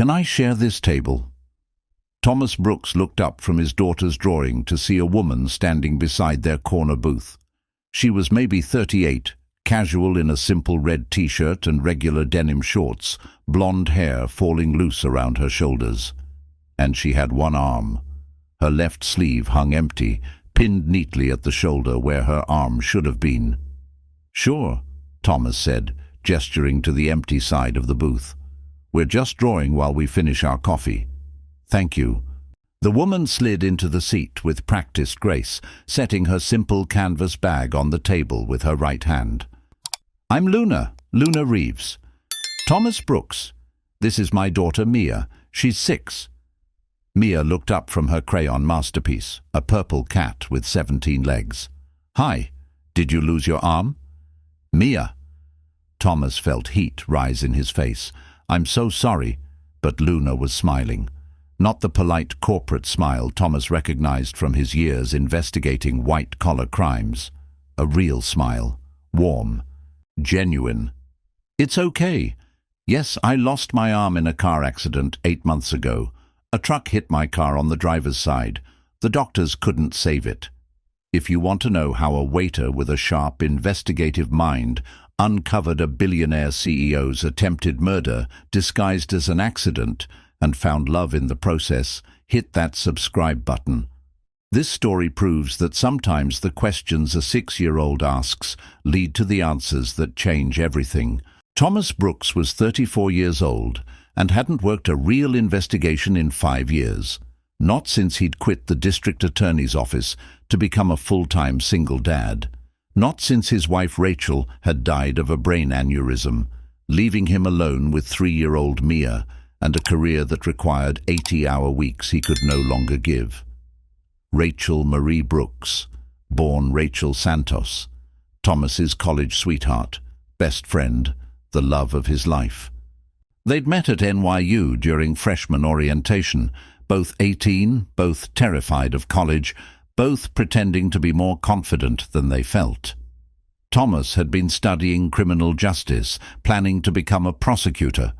"Can I share this table?" Thomas Brooks looked up from his daughter's drawing to see a woman standing beside their corner booth. She was maybe 38, casual in a simple red t-shirt and regular denim shorts, blonde hair falling loose around her shoulders. And she had one arm. Her left sleeve hung empty, pinned neatly at the shoulder where her arm should have been. "Sure," Thomas said, gesturing to the empty side of the booth. "We're just drawing while we finish our coffee." "Thank you." The woman slid into the seat with practiced grace, setting her simple canvas bag on the table with her right hand. "I'm Luna Reeves. Thomas Brooks. This is my daughter Mia. She's 6. Mia looked up from her crayon masterpiece, a purple cat with 17 legs. "Hi, did you lose your arm?" "Mia." Thomas felt heat rise in his face. "I'm so sorry," but Luna was smiling. Not the polite corporate smile Thomas recognized from his years investigating white-collar crimes. A real smile. Warm. Genuine. "It's okay. Yes, I lost my arm in a car accident 8 months ago. A truck hit my car on the driver's side. The doctors couldn't save it." If you want to know how a waiter with a sharp, investigative mind uncovered a billionaire CEO's attempted murder disguised as an accident and found love in the process, hit that subscribe button. This story proves that sometimes the questions a 6-year-old asks lead to the answers that change everything. Thomas Brooks was 34 years old and hadn't worked a real investigation in 5 years. Not since he'd quit the district attorney's office to become a full-time single dad. Not since his wife Rachel had died of a brain aneurysm, leaving him alone with 3-year-old Mia and a career that required 80-hour weeks he could no longer give. Rachel Marie Brooks, born Rachel Santos, Thomas's college sweetheart, best friend, the love of his life. They'd met at NYU during freshman orientation, both 18, both terrified of college, both pretending to be more confident than they felt. Thomas had been studying criminal justice, planning to become a prosecutor.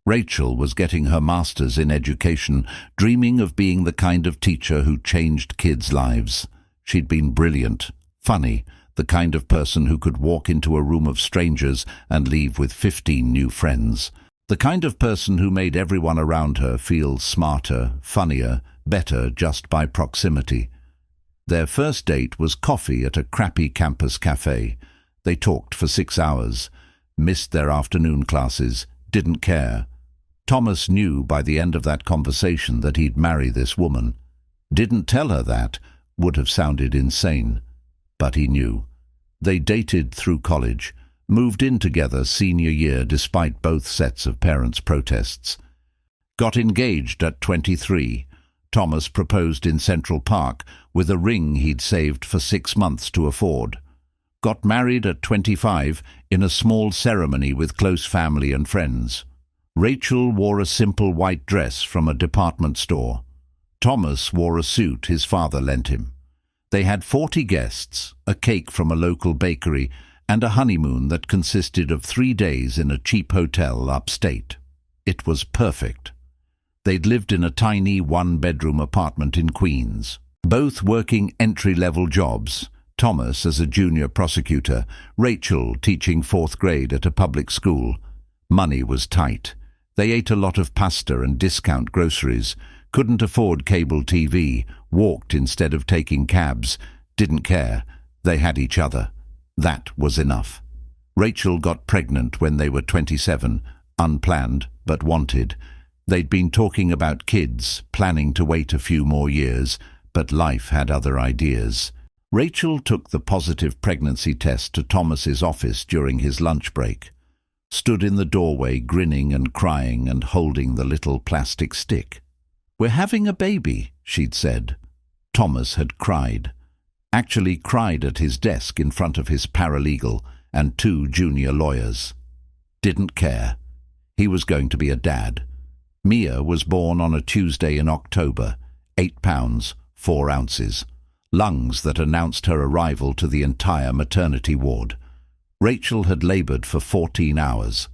Rachel was getting her master's in education, dreaming of being the kind of teacher who changed kids' lives. She'd been brilliant, funny, the kind of person who could walk into a room of strangers and leave with 15 new friends. The kind of person who made everyone around her feel smarter, funnier, better just by proximity. Their first date was coffee at a crappy campus cafe. They talked for 6 hours, missed their afternoon classes, didn't care. Thomas knew by the end of that conversation that he'd marry this woman. Didn't tell her that, would have sounded insane. But he knew. They dated through college, moved in together senior year despite both sets of parents' protests. Got engaged at 23. Thomas proposed in Central Park with a ring he'd saved for 6 months to afford. Got married at 25 in a small ceremony with close family and friends. Rachel wore a simple white dress from a department store. Thomas wore a suit his father lent him. They had 40 guests, a cake from a local bakery, and a honeymoon that consisted of 3 days in a cheap hotel upstate. It was perfect. They'd lived in a tiny 1-bedroom apartment in Queens, both working entry-level jobs, Thomas as a junior prosecutor, Rachel teaching 4th grade at a public school. Money was tight. They ate a lot of pasta and discount groceries, couldn't afford cable TV, walked instead of taking cabs, didn't care. They had each other. That was enough. Rachel got pregnant when they were 27, unplanned but wanted. They'd been talking about kids, planning to wait a few more years, but life had other ideas. Rachel took the positive pregnancy test to Thomas's office during his lunch break. Stood in the doorway grinning and crying and holding the little plastic stick. "We're having a baby," she'd said. Thomas had cried. Actually cried at his desk in front of his paralegal and 2 junior lawyers. Didn't care. He was going to be a dad. Mia was born on a Tuesday in October, 8 pounds, 4 ounces. Lungs that announced her arrival to the entire maternity ward. Rachel had labored for 14 hours.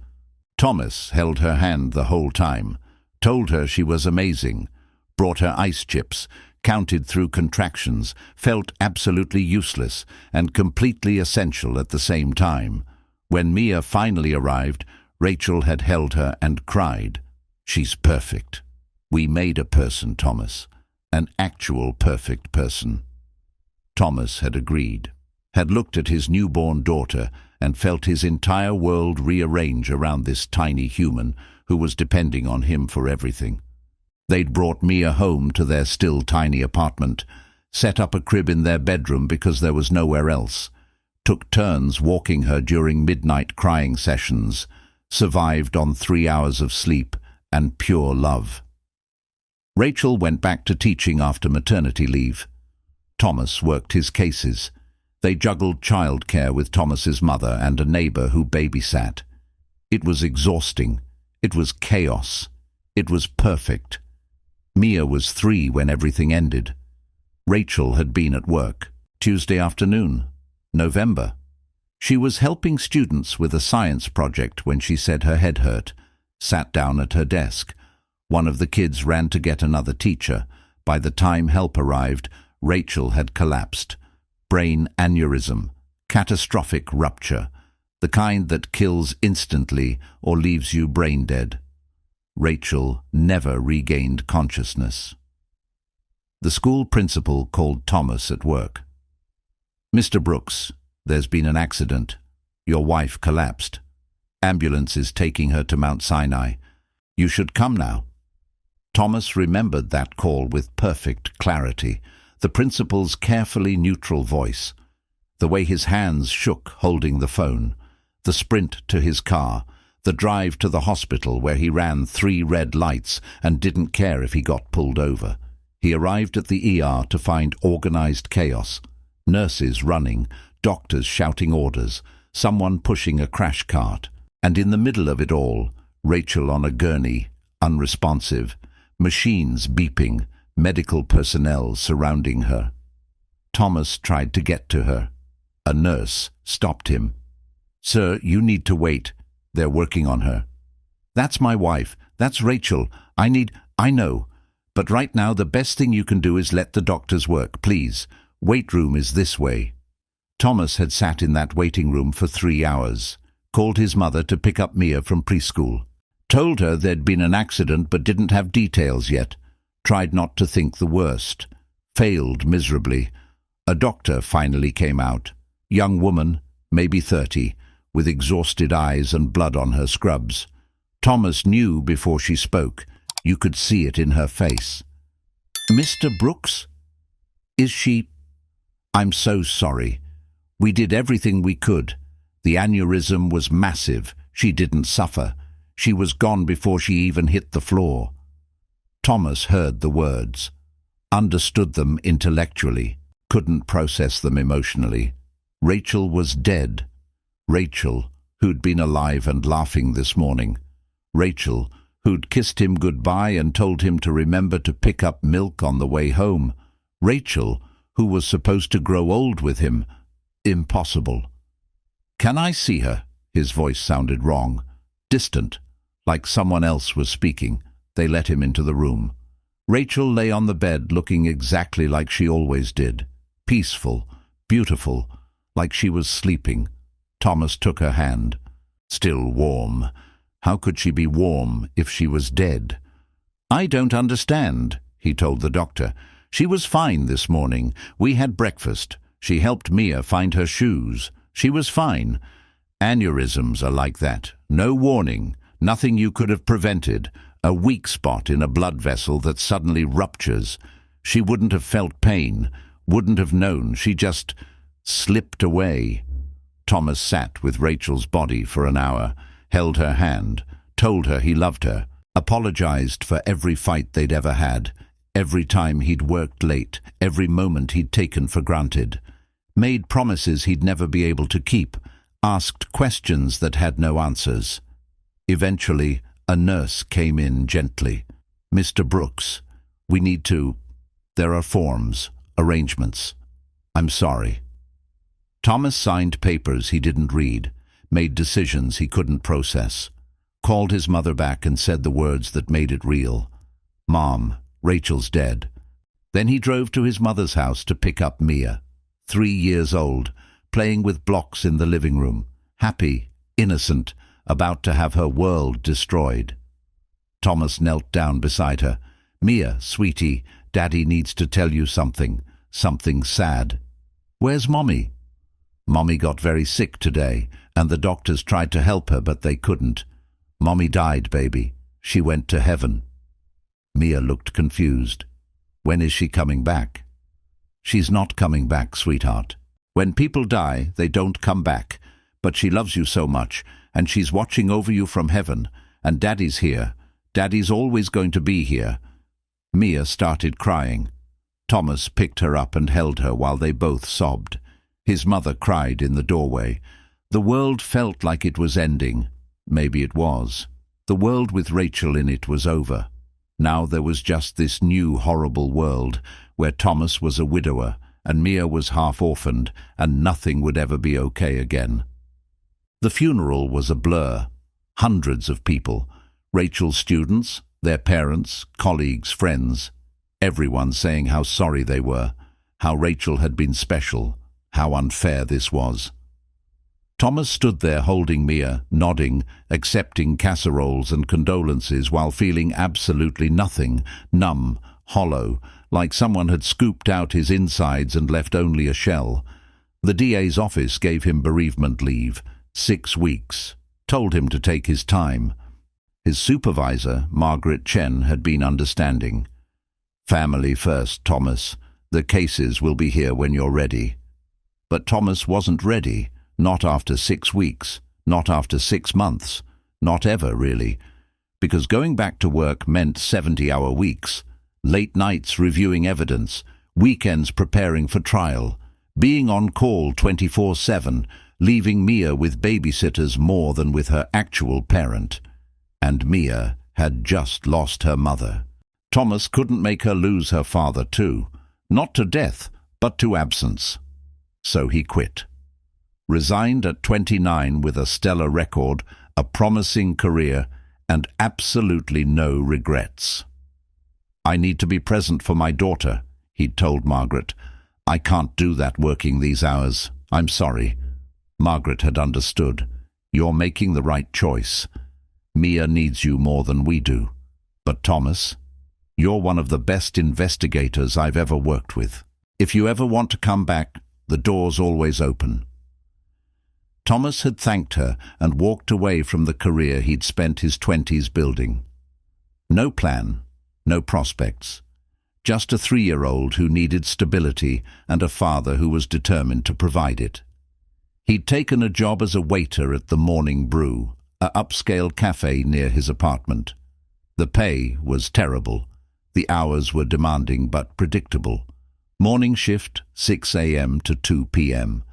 Thomas held her hand the whole time. told her she was amazing, brought her ice chips, counted through contractions, felt absolutely useless and completely essential at the same time. When Mia finally arrived, Rachel had held her and cried, "She's perfect. We made a person, Thomas. An actual perfect person." Thomas had agreed, had looked at his newborn daughter and felt his entire world rearrange around this tiny human who was depending on him for everything. They'd brought Mia home to their still tiny apartment, set up a crib in their bedroom because there was nowhere else, took turns walking her during midnight crying sessions, survived on 3 hours of sleep and pure love. Rachel went back to teaching after maternity leave. Thomas worked his cases. They juggled childcare with Thomas's mother and a neighbor who babysat. It was exhausting. It was chaos. It was perfect. Mia was 3 when everything ended. Rachel had been at work. Tuesday afternoon, November. She was helping students with a science project when she said her head hurt, sat down at her desk. One of the kids ran to get another teacher. By the time help arrived, Rachel had collapsed. Brain aneurysm, catastrophic rupture, the kind that kills instantly or leaves you brain dead. Rachel never regained consciousness. The school principal called Thomas at work. "Mr. Brooks, there's been an accident. Your wife collapsed. Ambulance is taking her to Mount Sinai. You should come now." Thomas remembered that call with perfect clarity, the principal's carefully neutral voice, the way his hands shook holding the phone, the sprint to his car, the drive to the hospital where he ran 3 red lights and didn't care if he got pulled over. He arrived at the ER to find organized chaos, nurses running, doctors shouting orders, someone pushing a crash cart, and in the middle of it all, Rachel on a gurney, unresponsive, machines beeping, medical personnel surrounding her. Thomas tried to get to her. A nurse stopped him. "Sir, you need to wait. They're working on her." "That's my wife. That's Rachel. I know. But right now the best thing you can do is let the doctors work, please. Wait room is this way." Thomas had sat in that waiting room for 3 hours, called his mother to pick up Mia from preschool, told her there'd been an accident but didn't have details yet, tried not to think the worst, failed miserably. A doctor finally came out. Young woman, maybe 30, with exhausted eyes and blood on her scrubs. Thomas knew before she spoke. You could see it in her face. "Mr. Brooks? Is she—" "I'm so sorry. We did everything we could. The aneurysm was massive. She didn't suffer. She was gone before she even hit the floor." Thomas heard the words, understood them intellectually, couldn't process them emotionally. Rachel was dead. Rachel, who'd been alive and laughing this morning. Rachel, who'd kissed him goodbye and told him to remember to pick up milk on the way home. Rachel, who was supposed to grow old with him. Impossible. "Can I see her?" His voice sounded wrong, distant, like someone else was speaking. They let him into the room. Rachel lay on the bed looking exactly like she always did. Peaceful, beautiful, like she was sleeping. Thomas took her hand. Still warm. How could she be warm if she was dead? "I don't understand," he told the doctor. "She was fine this morning. We had breakfast. She helped Mia find her shoes. She was fine. Aneurysms are like that. No warning. Nothing you could have prevented. A weak spot in a blood vessel that suddenly ruptures. She wouldn't have felt pain, wouldn't have known. She just slipped away." Thomas sat with Rachel's body for an hour, held her hand, told her he loved her, apologized for every fight they'd ever had, every time he'd worked late, every moment he'd taken for granted, made promises he'd never be able to keep, asked questions that had no answers. Eventually, a nurse came in gently. "Mr. Brooks, we need to... There are forms, arrangements. I'm sorry." Thomas signed papers he didn't read, made decisions he couldn't process, called his mother back and said the words that made it real. "Mom, Rachel's dead." Then he drove to his mother's house to pick up Mia, 3 years old, playing with blocks in the living room, happy, innocent, about to have her world destroyed. Thomas knelt down beside her. "Mia, sweetie, Daddy needs to tell you something sad." "Where's Mommy?" "Mommy got very sick today, and the doctors tried to help her, but they couldn't. Mommy died, baby. She went to heaven." Mia looked confused. "When is she coming back?" "She's not coming back, sweetheart. When people die, they don't come back. But she loves you so much, and she's watching over you from heaven, and Daddy's here. Daddy's always going to be here." Mia started crying. Thomas picked her up and held her while they both sobbed. His mother cried in the doorway. The world felt like it was ending. Maybe it was. The world with Rachel in it was over. Now there was just this new horrible world, where Thomas was a widower, and Mia was half-orphaned, and nothing would ever be okay again. The funeral was a blur. Hundreds of people. Rachel's students, their parents, colleagues, friends. Everyone saying how sorry they were, how Rachel had been special, how unfair this was. Thomas stood there holding Mia, nodding, accepting casseroles and condolences while feeling absolutely nothing, numb, hollow, like someone had scooped out his insides and left only a shell. The DA's office gave him bereavement leave, 6 weeks, told him to take his time. His supervisor, Margaret Chen, had been understanding. "Family first, Thomas. The cases will be here when you're ready." But Thomas wasn't ready, not after 6 weeks, not after 6 months, not ever really, because going back to work meant 70-hour weeks, late nights reviewing evidence, weekends preparing for trial, being on call 24/7, leaving Mia with babysitters more than with her actual parent. And Mia had just lost her mother. Thomas couldn't make her lose her father too, not to death, but to absence. So he quit. Resigned at 29 with a stellar record, a promising career, and absolutely no regrets. "I need to be present for my daughter," he'd told Margaret. "I can't do that working these hours. I'm sorry." Margaret had understood. "You're making the right choice. Mia needs you more than we do. But Thomas, you're one of the best investigators I've ever worked with. If you ever want to come back, the door's always open." Thomas had thanked her and walked away from the career he'd spent his 20s building. No plan, no prospects. Just a 3-year-old who needed stability and a father who was determined to provide it. He'd taken a job as a waiter at the Morning Brew, an upscale cafe near his apartment. The pay was terrible. The hours were demanding but predictable. Morning shift, 6 a.m. to 2 p.m.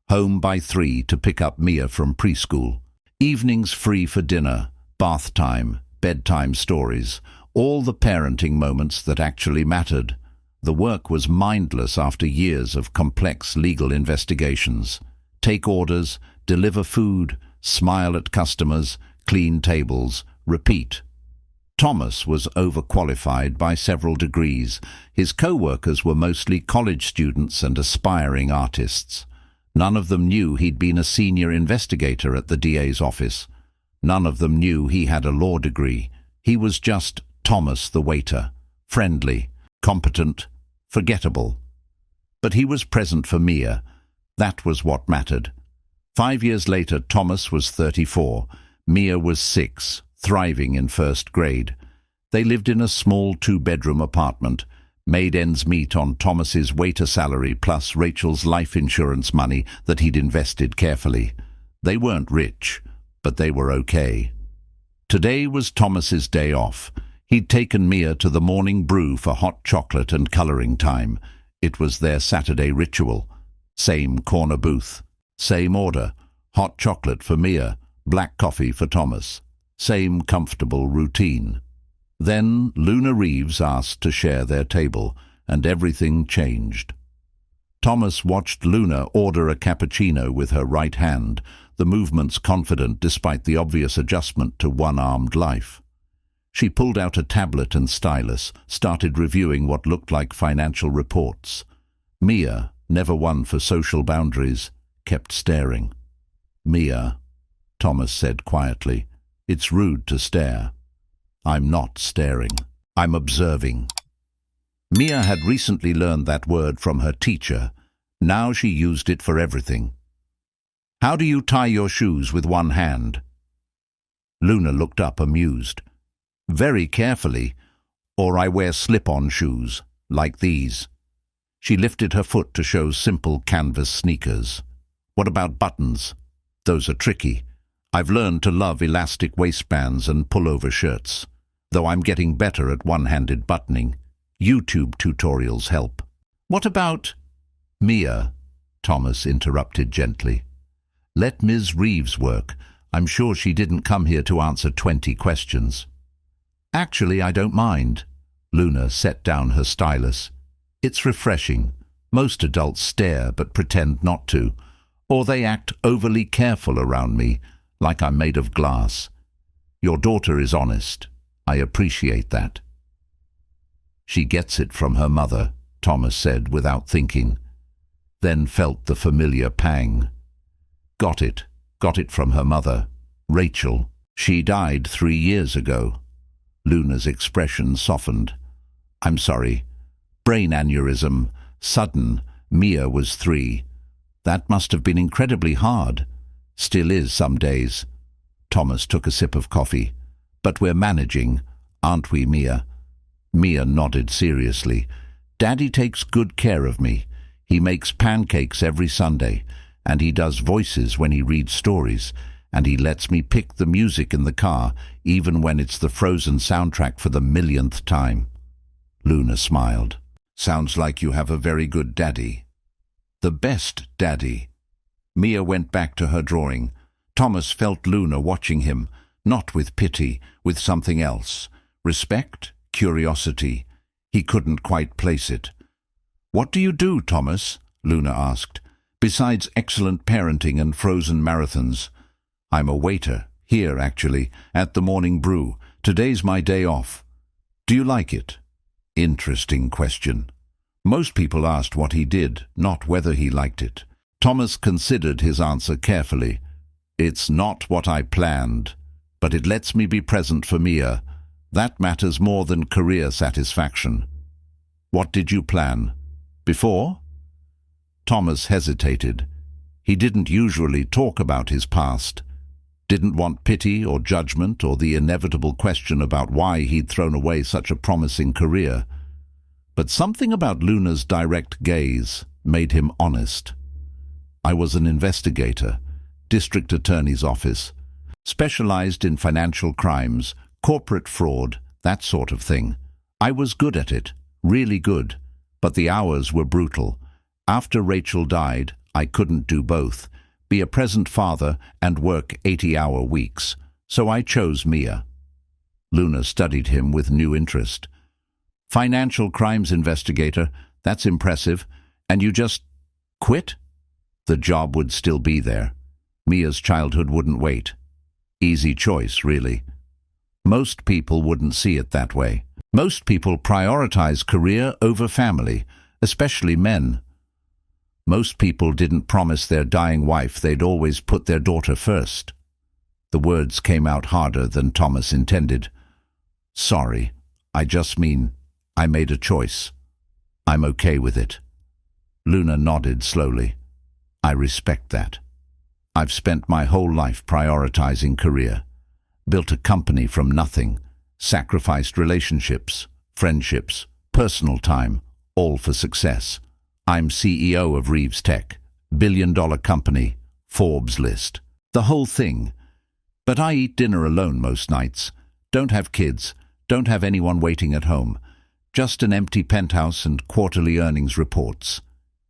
Home by 3 to pick up Mia from preschool. Evenings free for dinner, bath time, bedtime stories, all the parenting moments that actually mattered. The work was mindless after years of complex legal investigations. Take orders, deliver food, smile at customers, clean tables, repeat. Thomas was overqualified by several degrees. His co-workers were mostly college students and aspiring artists. None of them knew he'd been a senior investigator at the DA's office. None of them knew he had a law degree. He was just Thomas the waiter, friendly, competent, forgettable. But he was present for Mia. That was what mattered. 5 years later, Thomas was 34. Mia was 6, thriving in 1st grade. They lived in a small 2-bedroom apartment, made ends meet on Thomas's waiter salary plus Rachel's life insurance money that he'd invested carefully. They weren't rich, but they were okay. Today was Thomas's day off. He'd taken Mia to the Morning Brew for hot chocolate and colouring time. It was their Saturday ritual. Same corner booth. Same order. Hot chocolate for Mia, black coffee for Thomas. Same comfortable routine. Then Luna Reeves asked to share their table, and everything changed. Thomas watched Luna order a cappuccino with her right hand, the movements confident despite the obvious adjustment to one-armed life. She pulled out a tablet and stylus, started reviewing what looked like financial reports. Mia, never one for social boundaries, kept staring. "Mia," Thomas said quietly, "it's rude to stare." "I'm not staring. I'm observing." Mia had recently learned that word from her teacher. Now she used it for everything. "How do you tie your shoes with one hand?" Luna looked up amused. "Very carefully, or I wear slip-on shoes, like these." She lifted her foot to show simple canvas sneakers. "What about buttons? Those are tricky. I've learned to love elastic waistbands and pullover shirts, though I'm getting better at one-handed buttoning. YouTube tutorials help." "What about—" "Mia," Thomas interrupted gently. "Let Ms. Reeves work. I'm sure she didn't come here to answer 20 questions." "Actually, I don't mind." Luna set down her stylus. "It's refreshing. Most adults stare but pretend not to, or they act overly careful around me, like I'm made of glass. Your daughter is honest. I appreciate that." "She gets it from her mother," Thomas said without thinking, then felt the familiar pang. Got it from her mother, Rachel. She died 3 years ago. Luna's expression softened. "I'm sorry. Brain aneurysm, sudden. Mia was 3. That must have been incredibly hard. Still is some days." Thomas took a sip of coffee. "But we're managing, aren't we, Mia?" Mia nodded seriously. "Daddy takes good care of me. He makes pancakes every Sunday, and he does voices when he reads stories, and he lets me pick the music in the car, even when it's the Frozen soundtrack for the millionth time." Luna smiled. "Sounds like you have a very good daddy." "The best daddy." Mia went back to her drawing. Thomas felt Luna watching him, not with pity, with something else. Respect, curiosity. He couldn't quite place it. "What do you do, Thomas?" Luna asked. "Besides excellent parenting and Frozen marathons." "I'm a waiter, here actually, at the Morning Brew. Today's my day off." "Do you like it?" Interesting question. Most people asked what he did, not whether he liked it. Thomas considered his answer carefully. "It's not what I planned, but it lets me be present for Mia. That matters more than career satisfaction." "What did you plan? Before?" Thomas hesitated. He didn't usually talk about his past. Didn't want pity or judgment or the inevitable question about why he'd thrown away such a promising career. But something about Luna's direct gaze made him honest. "I was an investigator, district attorney's office, specialized in financial crimes, corporate fraud, that sort of thing. I was good at it, really good, but the hours were brutal. After Rachel died, I couldn't do both, be a present father and work 80-hour weeks, so I chose Mia." Luna studied him with new interest. "Financial crimes investigator, that's impressive. And you just quit?" "The job would still be there. Mia's childhood wouldn't wait." Easy choice, really. Most people wouldn't see it that way. Most people prioritize career over family, especially men. Most people didn't promise their dying wife they'd always put their daughter first. The words came out harder than Thomas intended. "Sorry, I just mean I made a choice. I'm okay with it." Luna nodded slowly. "I respect that. I've spent my whole life prioritizing career. Built a company from nothing, sacrificed relationships, friendships, personal time, all for success. I'm CEO of Reeves Tech, billion-dollar company, Forbes list. The whole thing. But I eat dinner alone most nights. Don't have kids, don't have anyone waiting at home. Just an empty penthouse and quarterly earnings reports."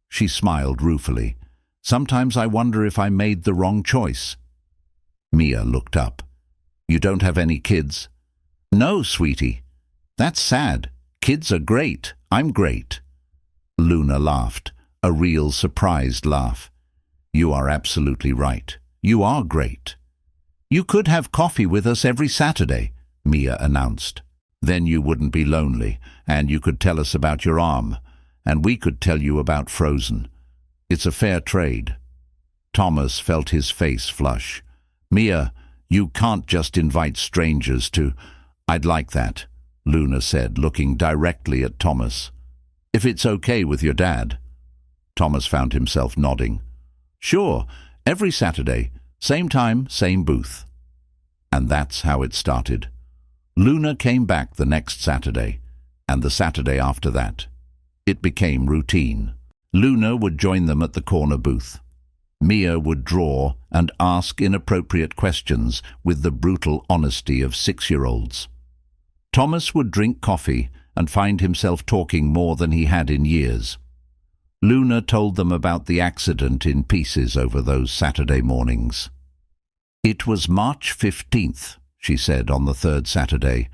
She smiled ruefully. "Sometimes I wonder if I made the wrong choice." Mia looked up. "You don't have any kids?" "No, sweetie. That's sad. Kids are great. I'm great." Luna laughed. A real surprised laugh. You are absolutely right. You are great. You could have coffee with us every Saturday, Mia announced. Then you wouldn't be lonely, and you could tell us about your arm, and we could tell you about Frozen. It's a fair trade. Thomas felt his face flush. Mia, you can't just invite strangers to— I'd like that, Luna said, looking directly at Thomas. If it's okay with your dad. Thomas found himself nodding. Sure, every Saturday, same time, same booth. And that's how it started. Luna came back the next Saturday, and the Saturday after that. It became routine. Luna would join them at the corner booth. Mia would draw and ask inappropriate questions with the brutal honesty of 6-year-olds. Thomas would drink coffee and find himself talking more than he had in years. Luna told them about the accident in pieces over those Saturday mornings. It was March 15th, she said on the third Saturday.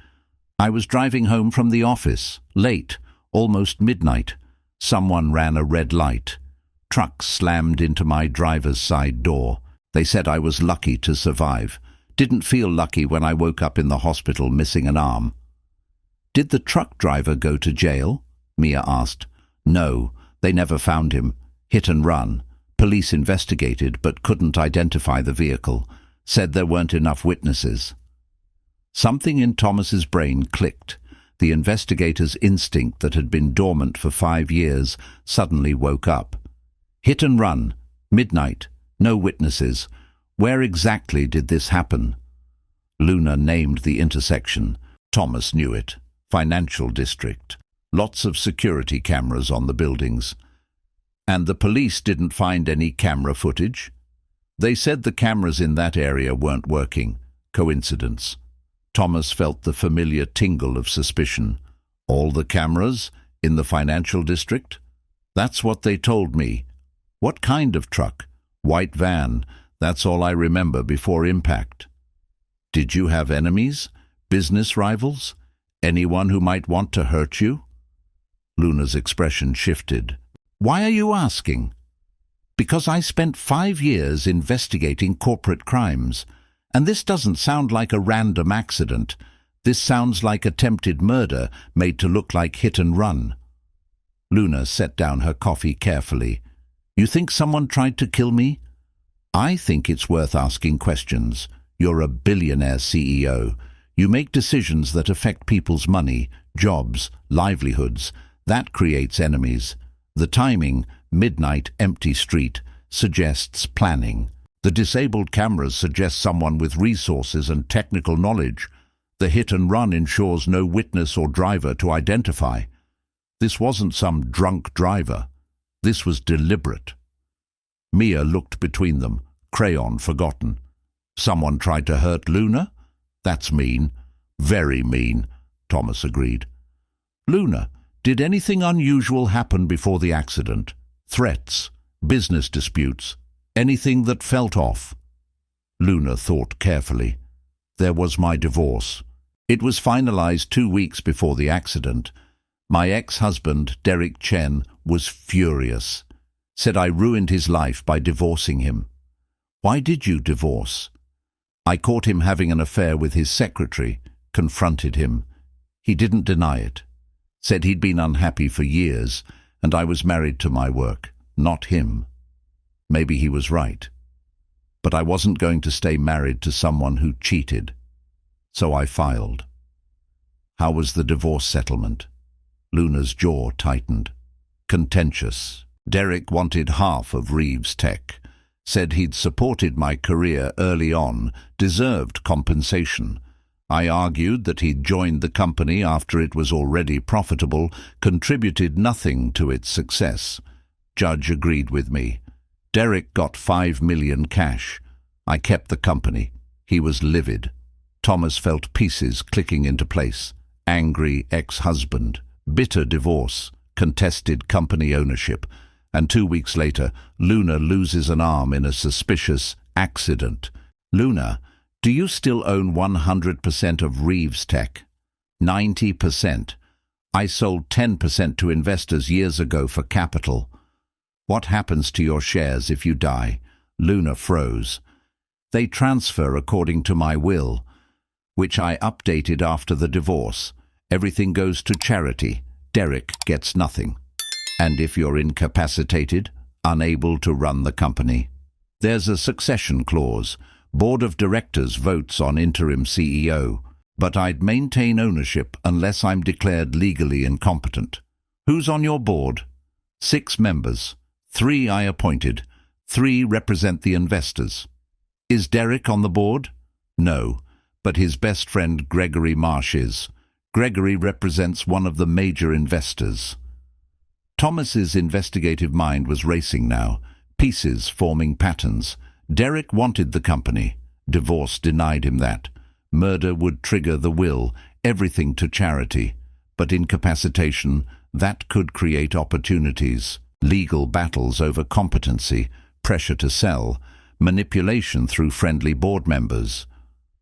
I was driving home from the office, late, almost midnight. Someone ran a red light. Trucks slammed into my driver's side door. They said I was lucky to survive. Didn't feel lucky when I woke up in the hospital missing an arm. Did the truck driver go to jail? Mia asked. No, they never found him. Hit and run. Police investigated but couldn't identify the vehicle. Said there weren't enough witnesses. Something in Thomas's brain clicked. The investigator's instinct that had been dormant for 5 years suddenly woke up. Hit and run. Midnight. No witnesses. Where exactly did this happen? Luna named the intersection. Thomas knew it. Financial district. Lots of security cameras on the buildings. And the police didn't find any camera footage? They said the cameras in that area weren't working. Coincidence. Thomas felt the familiar tingle of suspicion. All the cameras in the financial district? That's what they told me. What kind of truck? White van. That's all I remember before impact. Did you have enemies? Business rivals? Anyone who might want to hurt you? Luna's expression shifted. Why are you asking? Because I spent 5 years investigating corporate crimes, and this doesn't sound like a random accident. This sounds like attempted murder made to look like hit and run. Luna set down her coffee carefully. You think someone tried to kill me? I think it's worth asking questions. You're a billionaire CEO. You make decisions that affect people's money, jobs, livelihoods. That creates enemies. The timing, midnight, empty street, suggests planning. The disabled cameras suggest someone with resources and technical knowledge. The hit and run ensures no witness or driver to identify. This wasn't some drunk driver. This was deliberate. Mia looked between them, crayon forgotten. Someone tried to hurt Luna? That's mean. Very mean, Thomas agreed. Luna, did anything unusual happen before the accident? Threats? Business disputes? Anything that felt off? Luna thought carefully. There was my divorce. It was finalized 2 weeks before the accident. My ex-husband, Derek Chen, was furious. Said I ruined his life by divorcing him. Why did you divorce? I caught him having an affair with his secretary, confronted him. He didn't deny it. Said he'd been unhappy for years, and I was married to my work, not him. Maybe he was right. But I wasn't going to stay married to someone who cheated. So I filed. How was the divorce settlement? Luna's jaw tightened. Contentious. Derek wanted half of Reeves Tech. Said he'd supported my career early on, deserved compensation. I argued that he'd joined the company after it was already profitable, contributed nothing to its success. Judge agreed with me. Derek got $5 million cash. I kept the company. He was livid. Thomas felt pieces clicking into place. Angry ex-husband, bitter divorce, contested company ownership. And 2 weeks later, Luna loses an arm in a suspicious accident. Luna, do you still own 100% of Reeves Tech? 90%. I sold 10% to investors years ago for capital. What happens to your shares if you die? Luna froze. They transfer according to my will, which I updated after the divorce. Everything goes to charity. Derek gets nothing. And if you're incapacitated, unable to run the company, there's a succession clause. Board of Directors votes on interim CEO, but I'd maintain ownership unless I'm declared legally incompetent. Who's on your board? 6 members. 3 I appointed. 3 represent the investors. Is Derek on the board? No, but his best friend Gregory Marsh is. Gregory represents one of the major investors. Thomas's investigative mind was racing now, pieces forming patterns. Derek wanted the company. Divorce denied him that. Murder would trigger the will, everything to charity. But incapacitation, that could create opportunities. Legal battles over competency, pressure to sell, manipulation through friendly board members.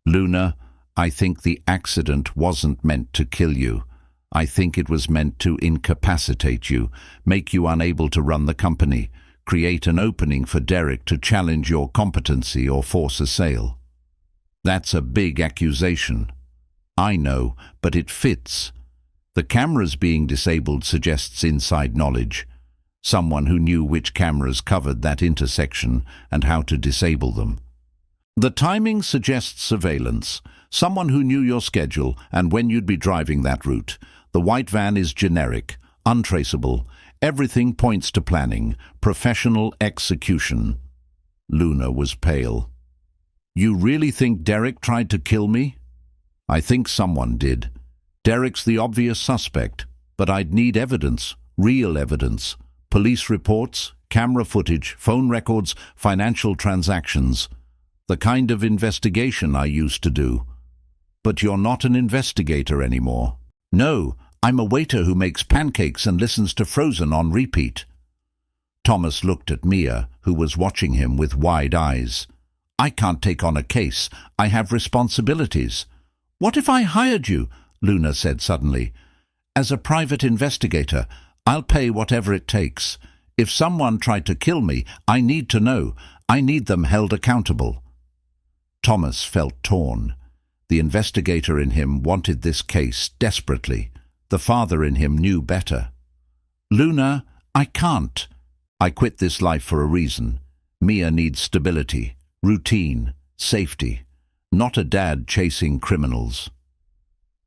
Luna, I think the accident wasn't meant to kill you. I think it was meant to incapacitate you, make you unable to run the company, create an opening for Derek to challenge your competency or force a sale. That's a big accusation. I know, but it fits. The cameras being disabled suggests inside knowledge. Someone who knew which cameras covered that intersection and how to disable them. The timing suggests surveillance. Someone who knew your schedule and when you'd be driving that route. The white van is generic, untraceable. Everything points to planning, professional execution. Luna was pale. You really think Derek tried to kill me? I think someone did. Derek's the obvious suspect, but I'd need evidence, real evidence. Police reports, camera footage, phone records, financial transactions. The kind of investigation I used to do. But you're not an investigator anymore. No, I'm a waiter who makes pancakes and listens to Frozen on repeat. Thomas looked at Mia, who was watching him with wide eyes. I can't take on a case. I have responsibilities. What if I hired you? Luna said suddenly. As a private investigator, I'll pay whatever it takes. If someone tried to kill me, I need to know. I need them held accountable. Thomas felt torn. The investigator in him wanted this case desperately. The father in him knew better. Luna, I can't. I quit this life for a reason. Mia needs stability, routine, safety, not a dad chasing criminals.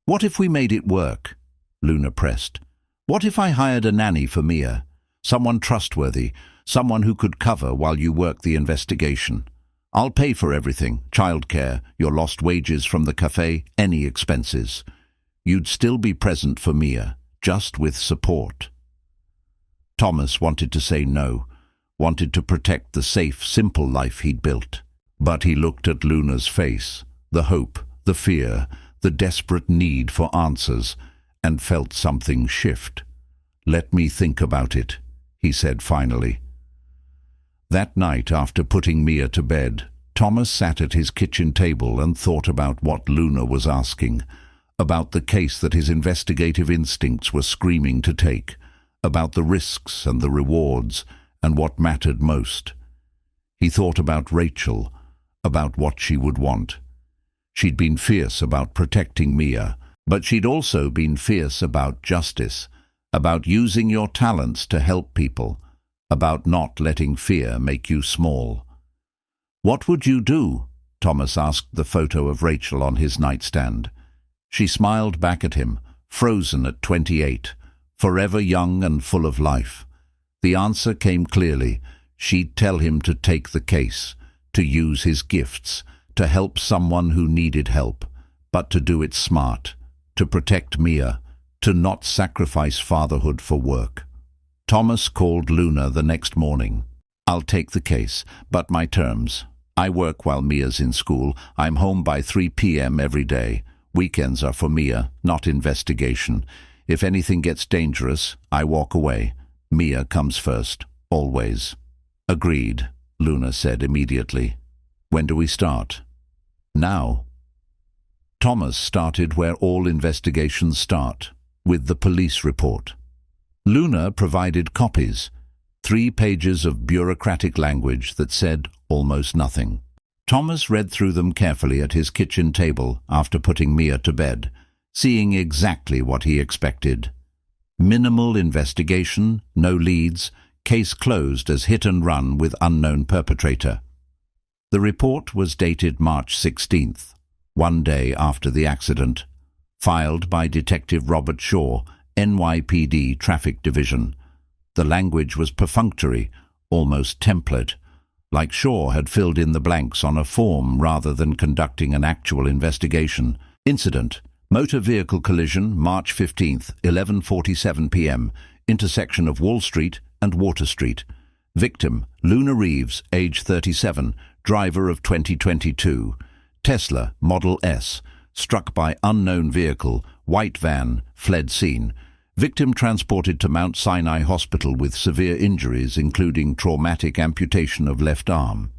What if we made it work? Luna pressed. What if I hired a nanny for Mia? Someone trustworthy, someone who could cover while you work the investigation. I'll pay for everything, childcare, your lost wages from the cafe, any expenses. You'd still be present for Mia, just with support. Thomas wanted to say no, wanted to protect the safe, simple life he'd built. But he looked at Luna's face, the hope, the fear, the desperate need for answers, and felt something shift. Let me think about it, he said finally. That night, after putting Mia to bed, Thomas sat at his kitchen table and thought about what Luna was asking, about the case that his investigative instincts were screaming to take, about the risks and the rewards, and what mattered most. He thought about Rachel, about what she would want. She'd been fierce about protecting Mia, but she'd also been fierce about justice, about using your talents to help people, about not letting fear make you small. What would you do? Thomas asked the photo of Rachel on his nightstand. She smiled back at him, frozen at 28, forever young and full of life. The answer came clearly. She'd tell him to take the case, to use his gifts, to help someone who needed help, but to do it smart, to protect Mia, to not sacrifice fatherhood for work. Thomas called Luna the next morning. I'll take the case, but my terms. I work while Mia's in school. I'm home by 3 p.m. every day. Weekends are for Mia, not investigation. If anything gets dangerous, I walk away. Mia comes first, always. Agreed, Luna said immediately. When do we start? Now. Thomas started where all investigations start, with the police report. Luna provided copies. 3 pages of bureaucratic language that said almost nothing. Thomas read through them carefully at his kitchen table after putting Mia to bed, seeing exactly what he expected. Minimal investigation, no leads, case closed as hit and run with unknown perpetrator. The report was dated March 16th, 1 day after the accident, filed by Detective Robert Shaw, NYPD Traffic Division. The language was perfunctory, almost template, like Shaw had filled in the blanks on a form rather than conducting an actual investigation. Incident: motor vehicle collision, March 15th, 11:47 p.m., intersection of Wall Street and Water Street. Victim: Luna Reeves, age 37, driver of 2022. Tesla, Model S, struck by unknown vehicle, white van, fled scene. Victim transported to Mount Sinai Hospital with severe injuries, including traumatic amputation of left arm.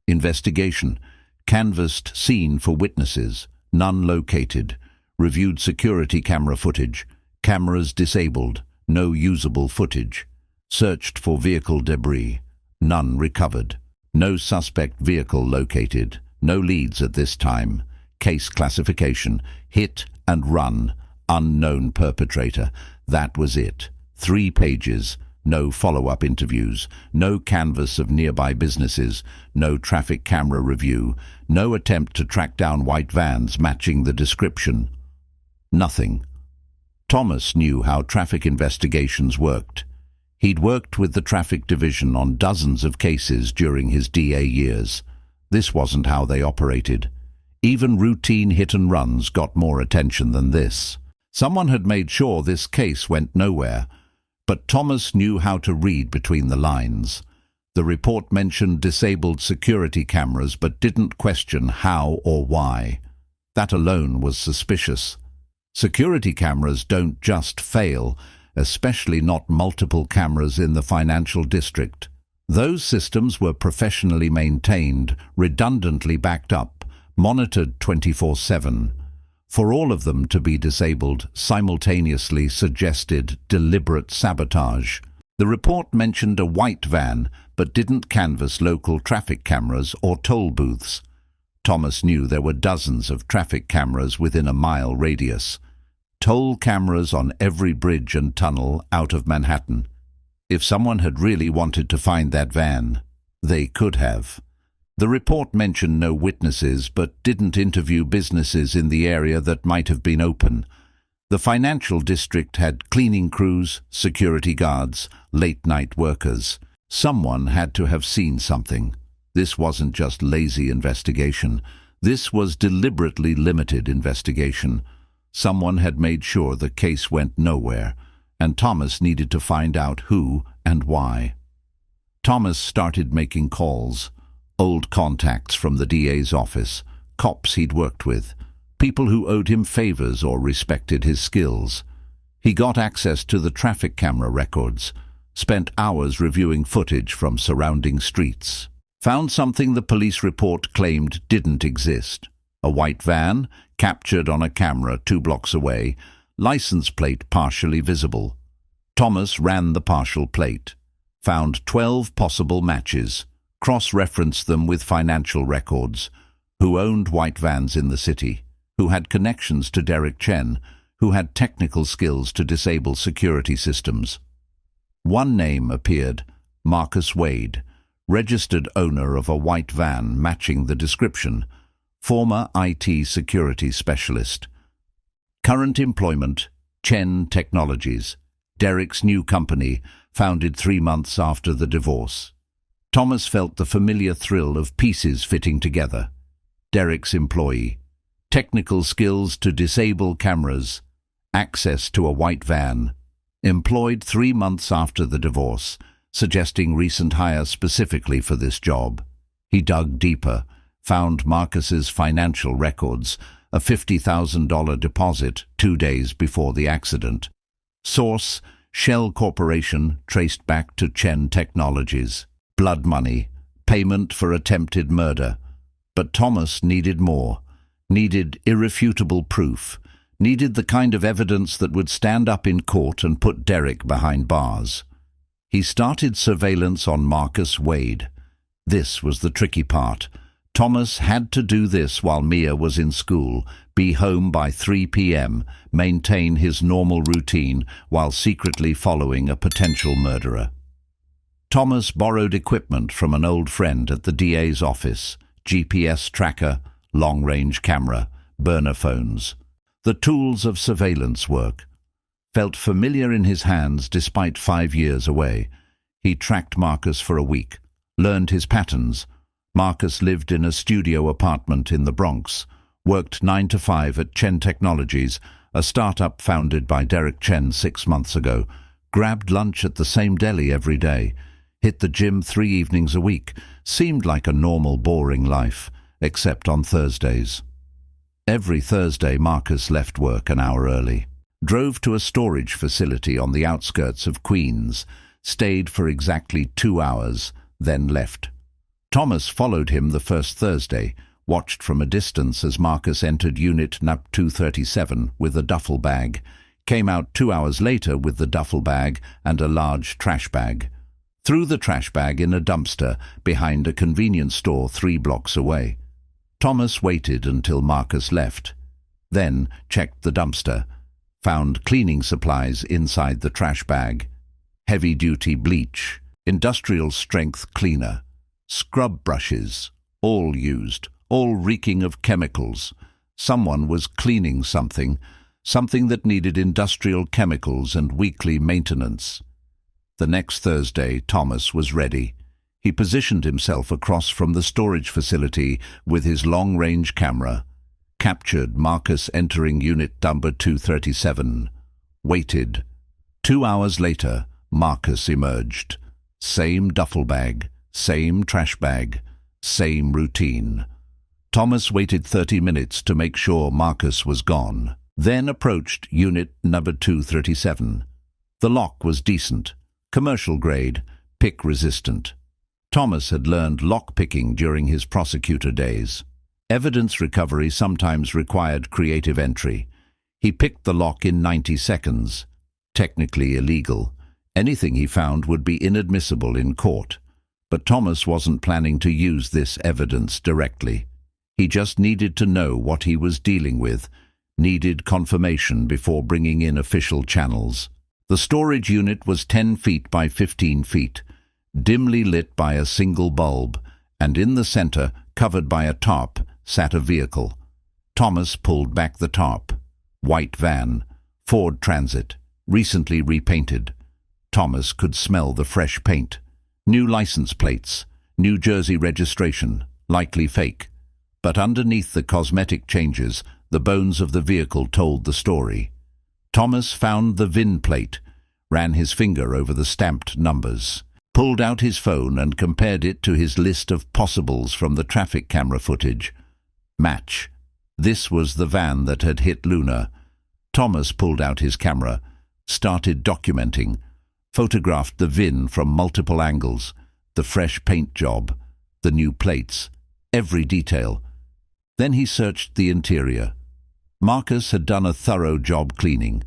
Investigation: canvassed scene for witnesses, none located. Reviewed security camera footage, cameras disabled, no usable footage. Searched for vehicle debris, none recovered. No suspect vehicle located, no leads at this time. Case classification: hit and run, unknown perpetrator. That was it. 3 pages, no follow-up interviews, no canvass of nearby businesses, no traffic camera review, no attempt to track down white vans matching the description. Nothing. Thomas knew how traffic investigations worked. He'd worked with the traffic division on dozens of cases during his DA years. This wasn't how they operated. Even routine hit-and-runs got more attention than this. Someone had made sure this case went nowhere, but Thomas knew how to read between the lines. The report mentioned disabled security cameras but didn't question how or why. That alone was suspicious. Security cameras don't just fail, especially not multiple cameras in the financial district. Those systems were professionally maintained, redundantly backed up, monitored 24/7. For all of them to be disabled simultaneously suggested deliberate sabotage. The report mentioned a white van, but didn't canvass local traffic cameras or toll booths. Thomas knew there were dozens of traffic cameras within a mile radius. Toll cameras on every bridge and tunnel out of Manhattan. If someone had really wanted to find that van, they could have. The report mentioned no witnesses, but didn't interview businesses in the area that might have been open. The financial district had cleaning crews, security guards, late-night workers. Someone had to have seen something. This wasn't just lazy investigation. This was deliberately limited investigation. Someone had made sure the case went nowhere, and Thomas needed to find out who and why. Thomas started making calls. Old contacts from the DA's office, cops he'd worked with, people who owed him favors or respected his skills. He got access to the traffic camera records, spent hours reviewing footage from surrounding streets. Found something the police report claimed didn't exist. A white van, captured on a camera 2 blocks away, license plate partially visible. Thomas ran the partial plate, found 12 possible matches, cross-referenced them with financial records, who owned white vans in the city, who had connections to Derek Chen, who had technical skills to disable security systems. One name appeared: Marcus Wade, registered owner of a white van matching the description, former IT security specialist. Current employment: Chen Technologies, Derek's new company, founded 3 months after the divorce. Thomas felt the familiar thrill of pieces fitting together. Derek's employee, technical skills to disable cameras, access to a white van, employed 3 months after the divorce, suggesting recent hire specifically for this job. He dug deeper, found Marcus's financial records, a $50,000 deposit 2 days before the accident. Source: Shell Corporation, traced back to Chen Technologies. Blood money, payment for attempted murder. But Thomas needed more, needed irrefutable proof, needed the kind of evidence that would stand up in court and put Derek behind bars. He started surveillance on Marcus Wade. This was the tricky part. Thomas had to do this while Mia was in school, be home by 3 p.m., maintain his normal routine while secretly following a potential murderer. Thomas borrowed equipment from an old friend at the DA's office: GPS tracker, long-range camera, burner phones. The tools of surveillance work. Felt familiar in his hands despite 5 years away. He tracked Marcus for a week, learned his patterns. Marcus lived in a studio apartment in the Bronx, worked 9 to 5 at Chen Technologies, a startup founded by Derek Chen 6 months ago, grabbed lunch at the same deli every day, hit the gym 3 evenings a week, seemed like a normal, boring life, except on Thursdays. Every Thursday, Marcus left work an hour early, drove to a storage facility on the outskirts of Queens, stayed for exactly 2 hours, then left. Thomas followed him the first Thursday, watched from a distance as Marcus entered Unit NUP 237 with a duffel bag, came out 2 hours later with the duffel bag and a large trash bag. Threw the trash bag in a dumpster behind a convenience store 3 blocks away. Thomas waited until Marcus left, then checked the dumpster, found cleaning supplies inside the trash bag: heavy-duty bleach, industrial-strength cleaner, scrub brushes, all used, all reeking of chemicals. Someone was cleaning something that needed industrial chemicals and weekly maintenance. The next Thursday, Thomas was ready. He positioned himself across from the storage facility with his long-range camera, captured Marcus entering Unit number 237, waited. 2 hours later, Marcus emerged. Same duffel bag, same trash bag, same routine. Thomas waited 30 minutes to make sure Marcus was gone, then approached Unit number 237. The lock was decent, commercial grade, pick-resistant. Thomas had learned lock-picking during his prosecutor days. Evidence recovery sometimes required creative entry. He picked the lock in 90 seconds. Technically illegal. Anything he found would be inadmissible in court. But Thomas wasn't planning to use this evidence directly. He just needed to know what he was dealing with, needed confirmation before bringing in official channels. The storage unit was 10 feet by 15 feet, dimly lit by a single bulb, and in the center, covered by a tarp, sat a vehicle. Thomas pulled back the tarp. White van, Ford Transit, recently repainted. Thomas could smell the fresh paint. New license plates, New Jersey registration, likely fake. But underneath the cosmetic changes, the bones of the vehicle told the story. Thomas found the VIN plate, ran his finger over the stamped numbers, pulled out his phone and compared it to his list of possibles from the traffic camera footage. Match. This was the van that had hit Luna. Thomas pulled out his camera, started documenting, photographed the VIN from multiple angles, the fresh paint job, the new plates, every detail. Then he searched the interior. Marcus had done a thorough job cleaning.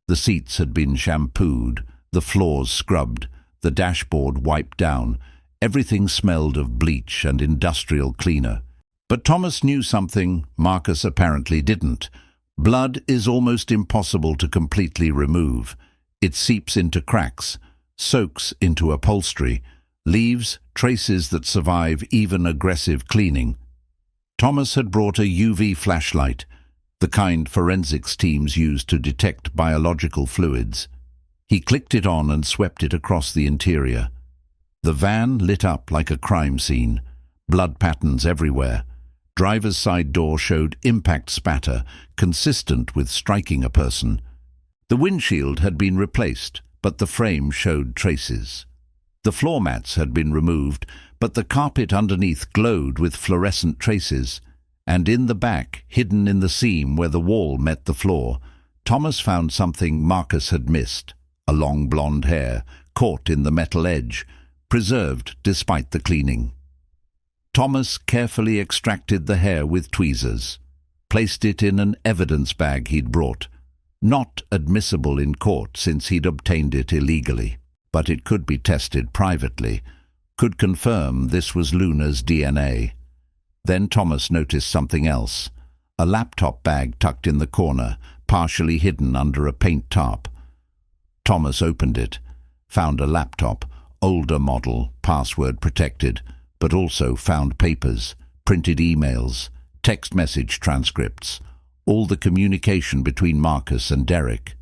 The seats had been shampooed, the floors scrubbed, the dashboard wiped down. Everything smelled of bleach and industrial cleaner. But Thomas knew something Marcus apparently didn't. Blood is almost impossible to completely remove. It seeps into cracks, soaks into upholstery, leaves traces that survive even aggressive cleaning. Thomas had brought a UV flashlight, the kind forensics teams use to detect biological fluids. He clicked it on and swept it across the interior. The van lit up like a crime scene, blood patterns everywhere. Driver's side door showed impact spatter, consistent with striking a person. The windshield had been replaced, but the frame showed traces. The floor mats had been removed, but the carpet underneath glowed with fluorescent traces. And in the back, hidden in the seam where the wall met the floor, Thomas found something Marcus had missed: a long blonde hair, caught in the metal edge, preserved despite the cleaning. Thomas carefully extracted the hair with tweezers, placed it in an evidence bag he'd brought, not admissible in court since he'd obtained it illegally. but it could be tested privately, could confirm this was Luna's DNA. Then Thomas noticed something else. A laptop bag tucked in the corner, partially hidden under a paint tarp. Thomas opened it, found a laptop, older model, password protected, but also found papers, printed emails, text message transcripts, all the communication between Marcus and Derek.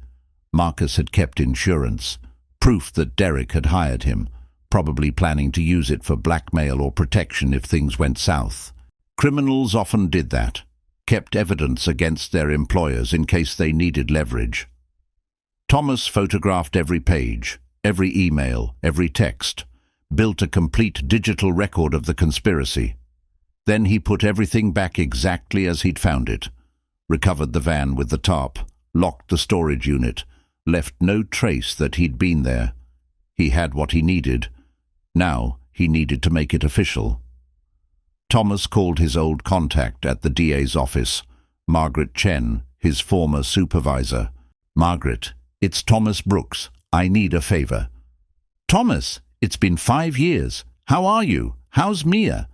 Marcus had kept insurance, proof that Derek had hired him, probably planning to use it for blackmail or protection if things went south. Criminals often did that, kept evidence against their employers in case they needed leverage. Thomas photographed every page, every email, every text, built a complete digital record of the conspiracy. Then he put everything back exactly as he'd found it, recovered the van with the tarp, locked the storage unit, left no trace that he'd been there. He had what he needed. Now he needed to make it official. Thomas called his old contact at the DA's office, Margaret Chen, his former supervisor. "Margaret, it's Thomas Brooks. I need a favor." "Thomas, it's been 5 years. How are you? How's Mia?"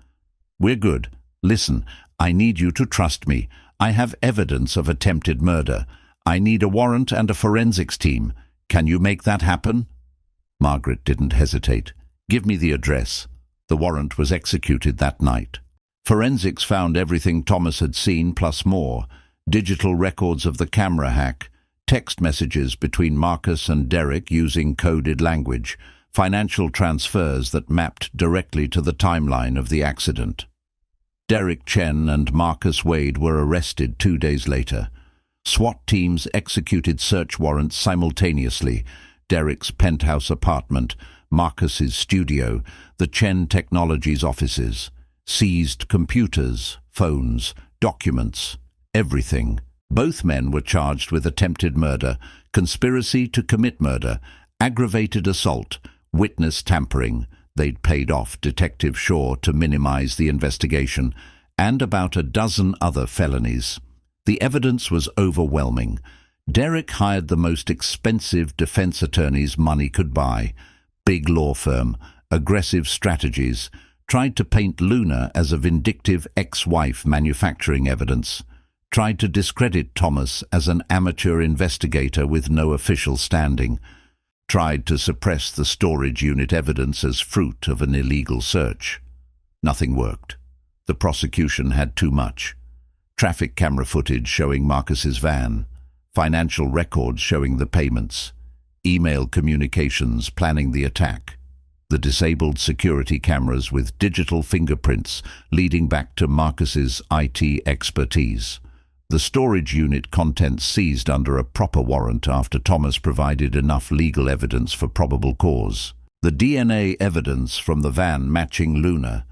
"We're good. Listen, I need you to trust me. I have evidence of attempted murder. I need a warrant and a forensics team. Can you make that happen?" Margaret didn't hesitate. "Give me the address." The warrant was executed that night. Forensics found everything Thomas had seen plus more: digital records of the camera hack, text messages between Marcus and Derek using coded language, financial transfers that mapped directly to the timeline of the accident. Derek Chen and Marcus Wade were arrested 2 days later. SWAT teams executed search warrants simultaneously: Derek's penthouse apartment, Marcus's studio, the Chen Technologies offices. Seized computers, phones, documents, everything. Both men were charged with attempted murder, conspiracy to commit murder, aggravated assault, witness tampering. They'd paid off Detective Shaw to minimize the investigation, and about a dozen other felonies. The evidence was overwhelming. Derek hired the most expensive defense attorneys money could buy. Big law firm, aggressive strategies, tried to paint Luna as a vindictive ex-wife manufacturing evidence, tried to discredit Thomas as an amateur investigator with no official standing, tried to suppress the storage unit evidence as fruit of an illegal search. Nothing worked. The prosecution had too much. Traffic camera footage showing Marcus's van, financial records showing the payments, email communications planning the attack, the disabled security cameras with digital fingerprints leading back to Marcus's IT expertise. The storage unit contents seized under a proper warrant after Thomas provided enough legal evidence for probable cause. The DNA evidence from the van matching Luna.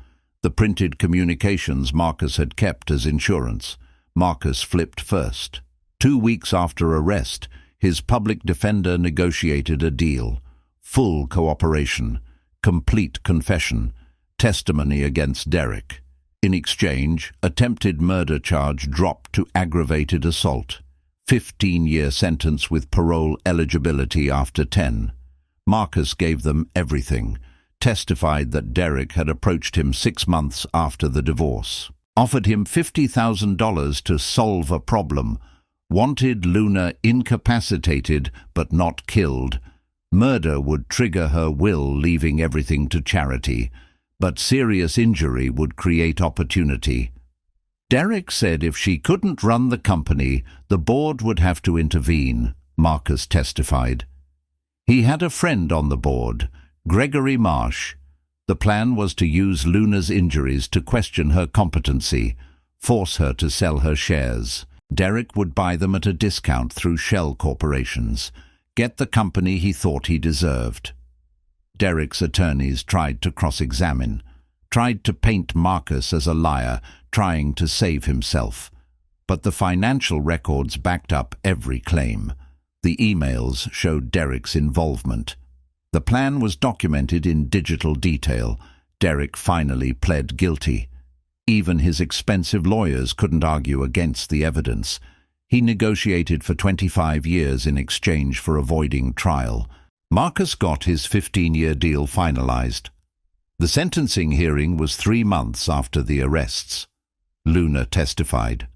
The printed communications Marcus had kept as insurance. Marcus flipped first. 2 weeks after arrest, his public defender negotiated a deal. Full cooperation. Complete confession, testimony against Derek. In exchange, attempted murder charge dropped to aggravated assault. 15-year sentence with parole eligibility after 10. Marcus gave them everything, testified that Derek had approached him 6 months after the divorce, offered him $50,000 to solve a problem, wanted Luna incapacitated but not killed. Murder would trigger her will, leaving everything to charity, but serious injury would create opportunity. Derek said if she couldn't run the company, the board would have to intervene, Marcus testified. He had a friend on the board, Gregory Marsh. The plan was to use Luna's injuries to question her competency, force her to sell her shares. Derek would buy them at a discount through shell corporations, get the company he thought he deserved. Derek's attorneys tried to cross-examine, tried to paint Marcus as a liar, trying to save himself. But the financial records backed up every claim. The emails showed Derek's involvement. The plan was documented in digital detail. Derek finally pled guilty. Even his expensive lawyers couldn't argue against the evidence. He negotiated for 25 years in exchange for avoiding trial. Marcus got his 15-year deal finalized. The sentencing hearing was 3 months after the arrests. Luna testified,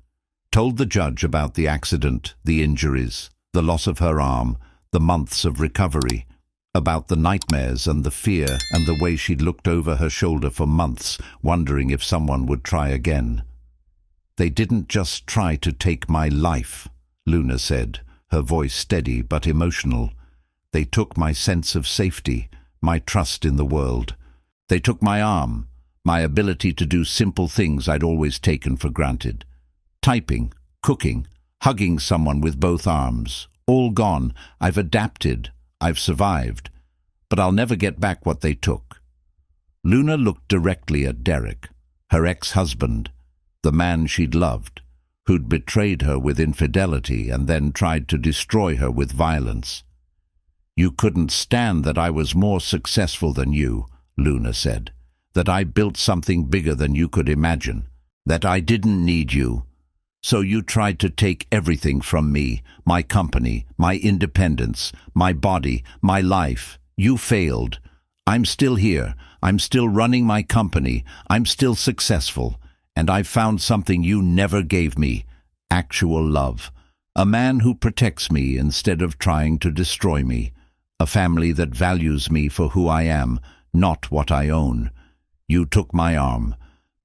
told the judge about the accident, the injuries, the loss of her arm, the months of recovery, about the nightmares and the fear and the way she'd looked over her shoulder for months, wondering if someone would try again. "They didn't just try to take my life," Luna said, her voice steady but emotional. "They took my sense of safety, my trust in the world. They took my arm, my ability to do simple things I'd always taken for granted. Typing, cooking, hugging someone with both arms. All gone. I've adapted. I've survived. But I'll never get back what they took." Luna looked directly at Derek, her ex-husband, the man she'd loved, who'd betrayed her with infidelity and then tried to destroy her with violence. "You couldn't stand that I was more successful than you," Luna said, "that I built something bigger than you could imagine, that I didn't need you. So you tried to take everything from me, my company, my independence, my body, my life. You failed. I'm still here. I'm still running my company. I'm still successful. And I've found something you never gave me, actual love. A man who protects me instead of trying to destroy me. A family that values me for who I am, not what I own. You took my arm,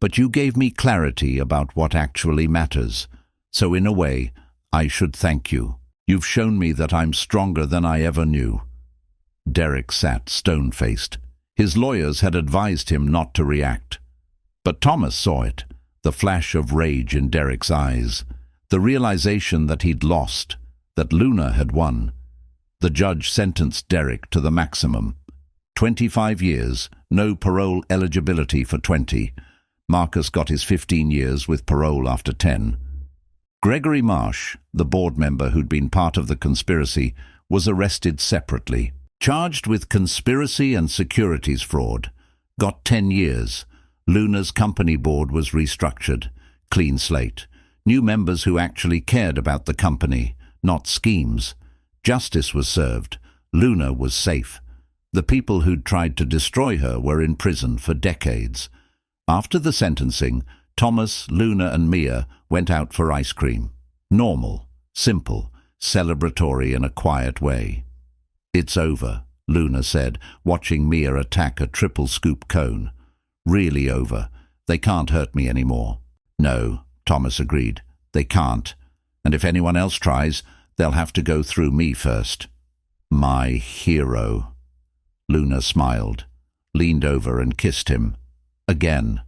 but you gave me clarity about what actually matters. So in a way, I should thank you. You've shown me that I'm stronger than I ever knew." Derek sat stone-faced. His lawyers had advised him not to react. But Thomas saw it, the flash of rage in Derek's eyes, the realization that he'd lost, that Luna had won. The judge sentenced Derek to the maximum. 25 years, no parole eligibility for 20. Marcus got his 15 years with parole after 10. Gregory Marsh, the board member who'd been part of the conspiracy, was arrested separately. Charged with conspiracy and securities fraud, got 10 years. Luna's company board was restructured. Clean slate. New members who actually cared about the company, not schemes. Justice was served. Luna was safe. The people who'd tried to destroy her were in prison for decades. After the sentencing, Thomas, Luna and Mia went out for ice cream. Normal, simple, celebratory in a quiet way. "It's over," Luna said, watching Mia attack a triple scoop cone. "Really over. They can't hurt me anymore." "No," Thomas agreed. "They can't. And if anyone else tries, they'll have to go through me first." "My hero." Luna smiled, leaned over and kissed him. Again.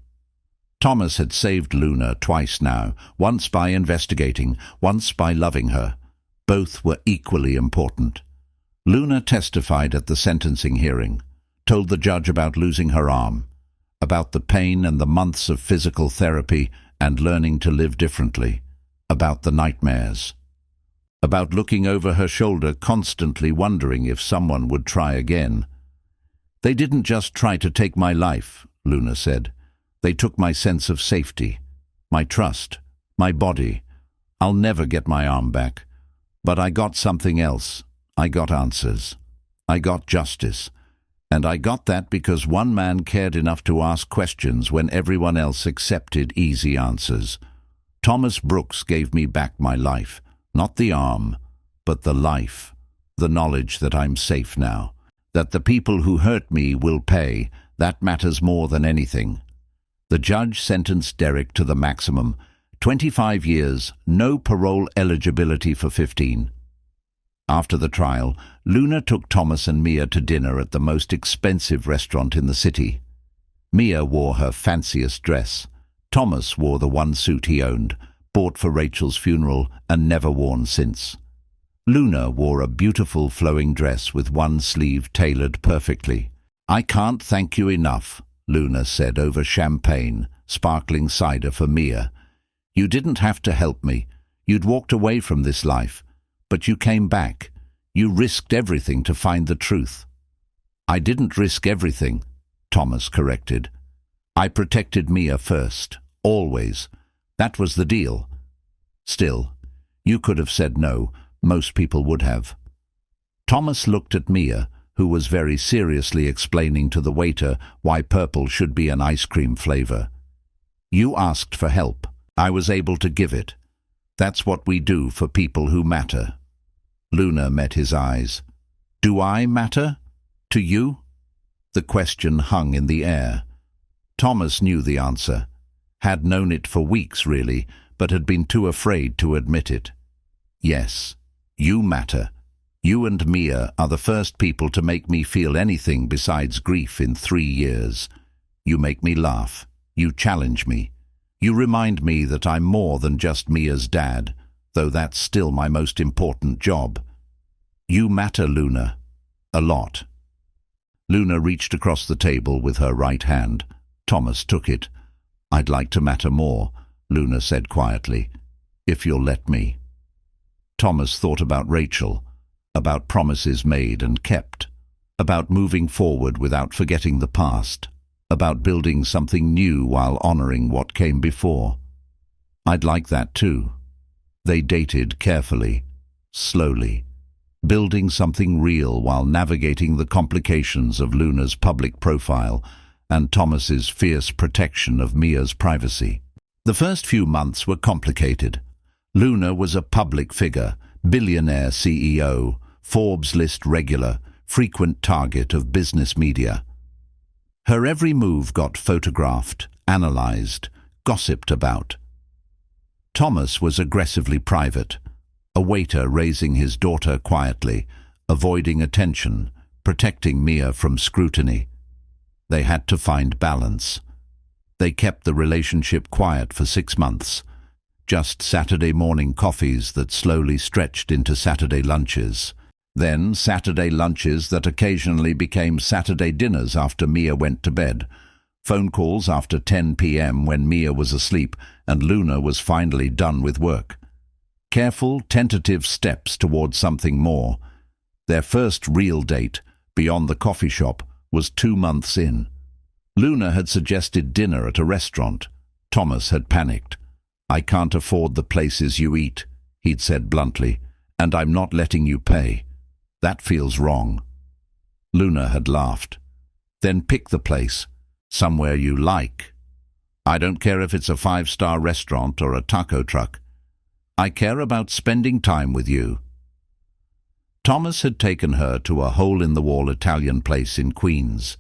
Thomas had saved Luna twice now, once by investigating, once by loving her. Both were equally important. Luna testified at the sentencing hearing, told the judge about losing her arm, about the pain and the months of physical therapy and learning to live differently, about the nightmares, about looking over her shoulder constantly wondering if someone would try again. "They didn't just try to take my life," Luna said. "They took my sense of safety, my trust, my body. I'll never get my arm back. But I got something else. I got answers. I got justice. And I got that because one man cared enough to ask questions when everyone else accepted easy answers. Thomas Brooks gave me back my life, not the arm, but the life, the knowledge that I'm safe now, that the people who hurt me will pay. That matters more than anything." The judge sentenced Derek to the maximum, 25 years, no parole eligibility for 15. After the trial, Luna took Thomas and Mia to dinner at the most expensive restaurant in the city. Mia wore her fanciest dress. Thomas wore the one suit he owned, bought for Rachel's funeral and never worn since. Luna wore a beautiful flowing dress with one sleeve tailored perfectly. "I can't thank you enough," Luna said over champagne, sparkling cider for Mia. "You didn't have to help me. You'd walked away from this life. But you came back. You risked everything to find the truth." "I didn't risk everything," Thomas corrected. "I protected Mia first, always. That was the deal. Still, you could have said no. Most people would have." Thomas looked at Mia, who was very seriously explaining to the waiter why purple should be an ice cream flavor. "You asked for help. I was able to give it. That's what we do for people who matter." Luna met his eyes. "Do I matter? To you?" The question hung in the air. Thomas knew the answer. Had known it for weeks, really, but had been too afraid to admit it. "Yes, you matter. You and Mia are the first people to make me feel anything besides grief in 3 years. You make me laugh. You challenge me. You remind me that I'm more than just Mia's dad, though that's still my most important job. You matter, Luna. A lot." Luna reached across the table with her right hand. Thomas took it. "I'd like to matter more," Luna said quietly, "if you'll let me." Thomas thought about Rachel, about promises made and kept, about moving forward without forgetting the past, about building something new while honoring what came before. "I'd like that too." They dated carefully, slowly, building something real while navigating the complications of Luna's public profile and Thomas's fierce protection of Mia's privacy. The first few months were complicated. Luna was a public figure, billionaire CEO, Forbes list regular, frequent target of business media. Her every move got photographed, analyzed, gossiped about. Thomas was aggressively private, a waiter raising his daughter quietly, avoiding attention, protecting Mia from scrutiny. They had to find balance. They kept the relationship quiet for 6 months, just Saturday morning coffees that slowly stretched into Saturday lunches. Then Saturday lunches that occasionally became Saturday dinners after Mia went to bed. Phone calls after 10 p.m. when Mia was asleep and Luna was finally done with work. Careful, tentative steps toward something more. Their first real date, beyond the coffee shop, was 2 months in. Luna had suggested dinner at a restaurant. Thomas had panicked. "I can't afford the places you eat," he'd said bluntly, "and I'm not letting you pay. That feels wrong." Luna had laughed. "Then pick the place, somewhere you like. I don't care if it's a 5-star restaurant or a taco truck. I care about spending time with you." Thomas had taken her to a hole-in-the-wall Italian place in Queens,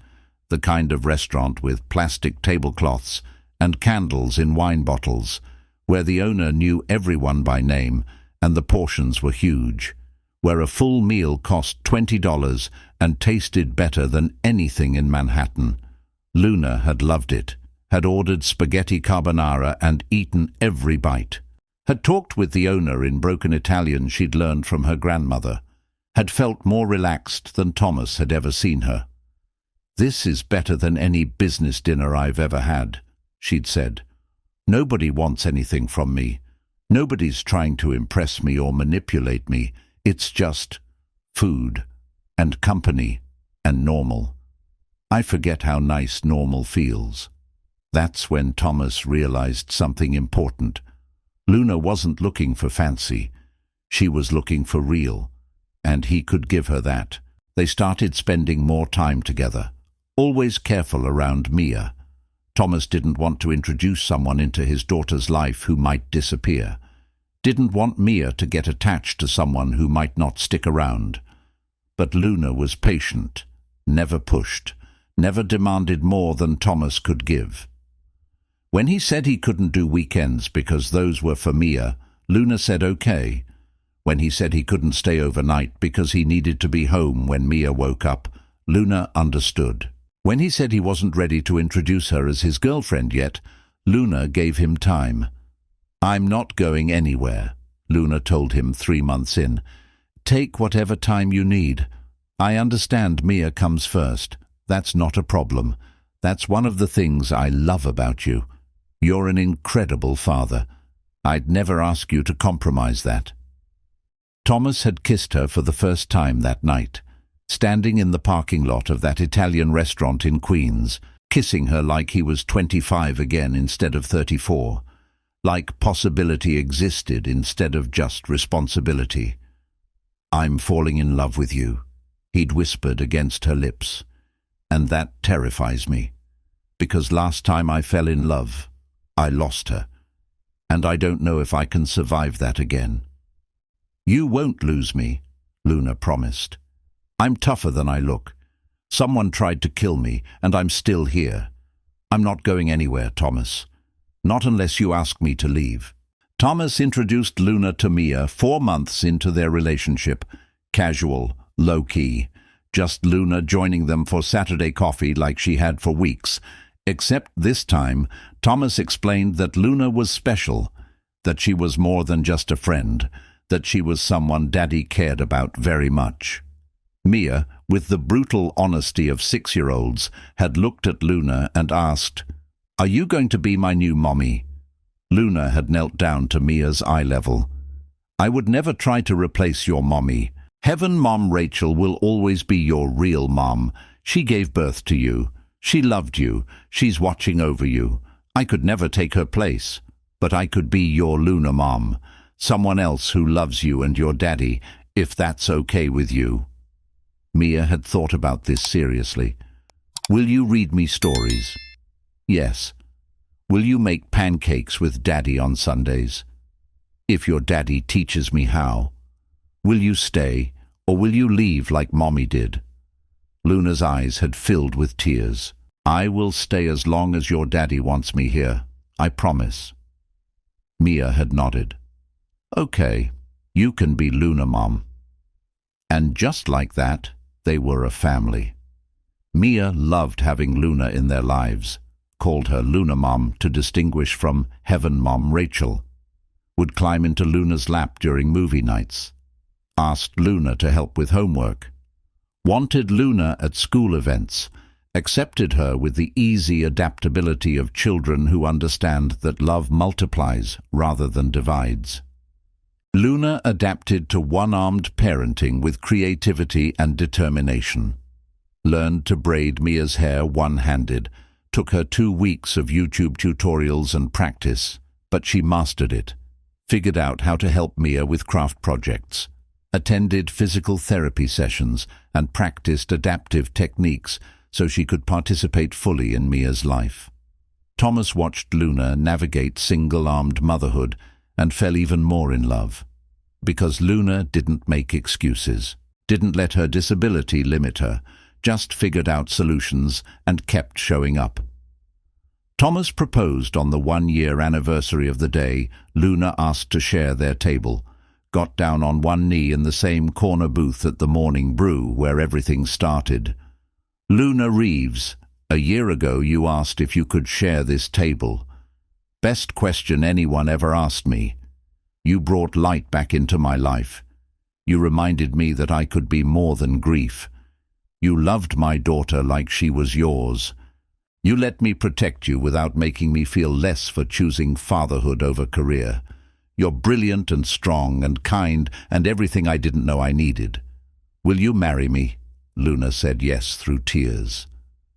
the kind of restaurant with plastic tablecloths and candles in wine bottles, where the owner knew everyone by name and the portions were huge, where a full meal cost $20 and tasted better than anything in Manhattan. Luna had loved it, had ordered spaghetti carbonara and eaten every bite, had talked with the owner in broken Italian she'd learned from her grandmother, had felt more relaxed than Thomas had ever seen her. "This is better than any business dinner I've ever had," she'd said. "Nobody wants anything from me. Nobody's trying to impress me or manipulate me. It's just food and company and normal. I forget how nice normal feels." That's when Thomas realized something important. Luna wasn't looking for fancy. She was looking for real, and he could give her that. They started spending more time together, always careful around Mia. Thomas didn't want to introduce someone into his daughter's life who might disappear. Didn't want Mia to get attached to someone who might not stick around. But Luna was patient, never pushed, never demanded more than Thomas could give. When he said he couldn't do weekends because those were for Mia, Luna said okay. When he said he couldn't stay overnight because he needed to be home when Mia woke up, Luna understood. When he said he wasn't ready to introduce her as his girlfriend yet, Luna gave him time. "I'm not going anywhere," Luna told him 3 months in. "Take whatever time you need. I understand Mia comes first. That's not a problem. That's one of the things I love about you. You're an incredible father. I'd never ask you to compromise that." Thomas had kissed her for the first time that night, standing in the parking lot of that Italian restaurant in Queens, kissing her like he was 25 again instead of 34, like possibility existed instead of just responsibility. "I'm falling in love with you," he'd whispered against her lips. And that terrifies me, because last time I fell in love, I lost her, and I don't know if I can survive that again. You won't lose me, Luna promised. I'm tougher than I look. Someone tried to kill me, and I'm still here. I'm not going anywhere, Thomas. Not unless you ask me to leave. Thomas introduced Luna to Mia 4 months into their relationship. Casual, low-key. Just Luna joining them for Saturday coffee like she had for weeks. Except this time, Thomas explained that Luna was special, that she was more than just a friend, that she was someone Daddy cared about very much. Mia, with the brutal honesty of 6-year-olds, had looked at Luna and asked, "Are you going to be my new mommy?" Luna had knelt down to Mia's eye level. "I would never try to replace your mommy. Heaven Mom Rachel will always be your real mom. She gave birth to you. She loved you. She's watching over you. I could never take her place, but I could be your Luna mom, someone else who loves you and your daddy, if that's okay with you." Mia had thought about this seriously. "Will you read me stories?" "Yes." "Will you make pancakes with Daddy on Sundays?" "If your daddy teaches me how." "Will you stay, or will you leave like Mommy did?" Luna's eyes had filled with tears. "I will stay as long as your daddy wants me here. I promise." Mia had nodded. "Okay, you can be Luna Mom." And just like that, they were a family. Mia loved having Luna in their lives, called her Luna Mom to distinguish from Heaven Mom Rachel, would climb into Luna's lap during movie nights, asked Luna to help with homework, wanted Luna at school events, accepted her with the easy adaptability of children who understand that love multiplies rather than divides. Luna adapted to one-armed parenting with creativity and determination. Learned to braid Mia's hair one-handed, took her 2 weeks of YouTube tutorials and practice, but she mastered it, figured out how to help Mia with craft projects, attended physical therapy sessions, and practiced adaptive techniques so she could participate fully in Mia's life. Thomas watched Luna navigate single-armed motherhood and fell even more in love, because Luna didn't make excuses, didn't let her disability limit her, just figured out solutions and kept showing up. Thomas proposed on the 1-year anniversary of the day Luna asked to share their table, got down on one knee in the same corner booth at the morning brew where everything started. "Luna Reeves, a year ago you asked if you could share this table. Best question anyone ever asked me. You brought light back into my life. You reminded me that I could be more than grief. You loved my daughter like she was yours. You let me protect you without making me feel less for choosing fatherhood over career. You're brilliant and strong and kind and everything I didn't know I needed. Will you marry me?" Luna said yes through tears.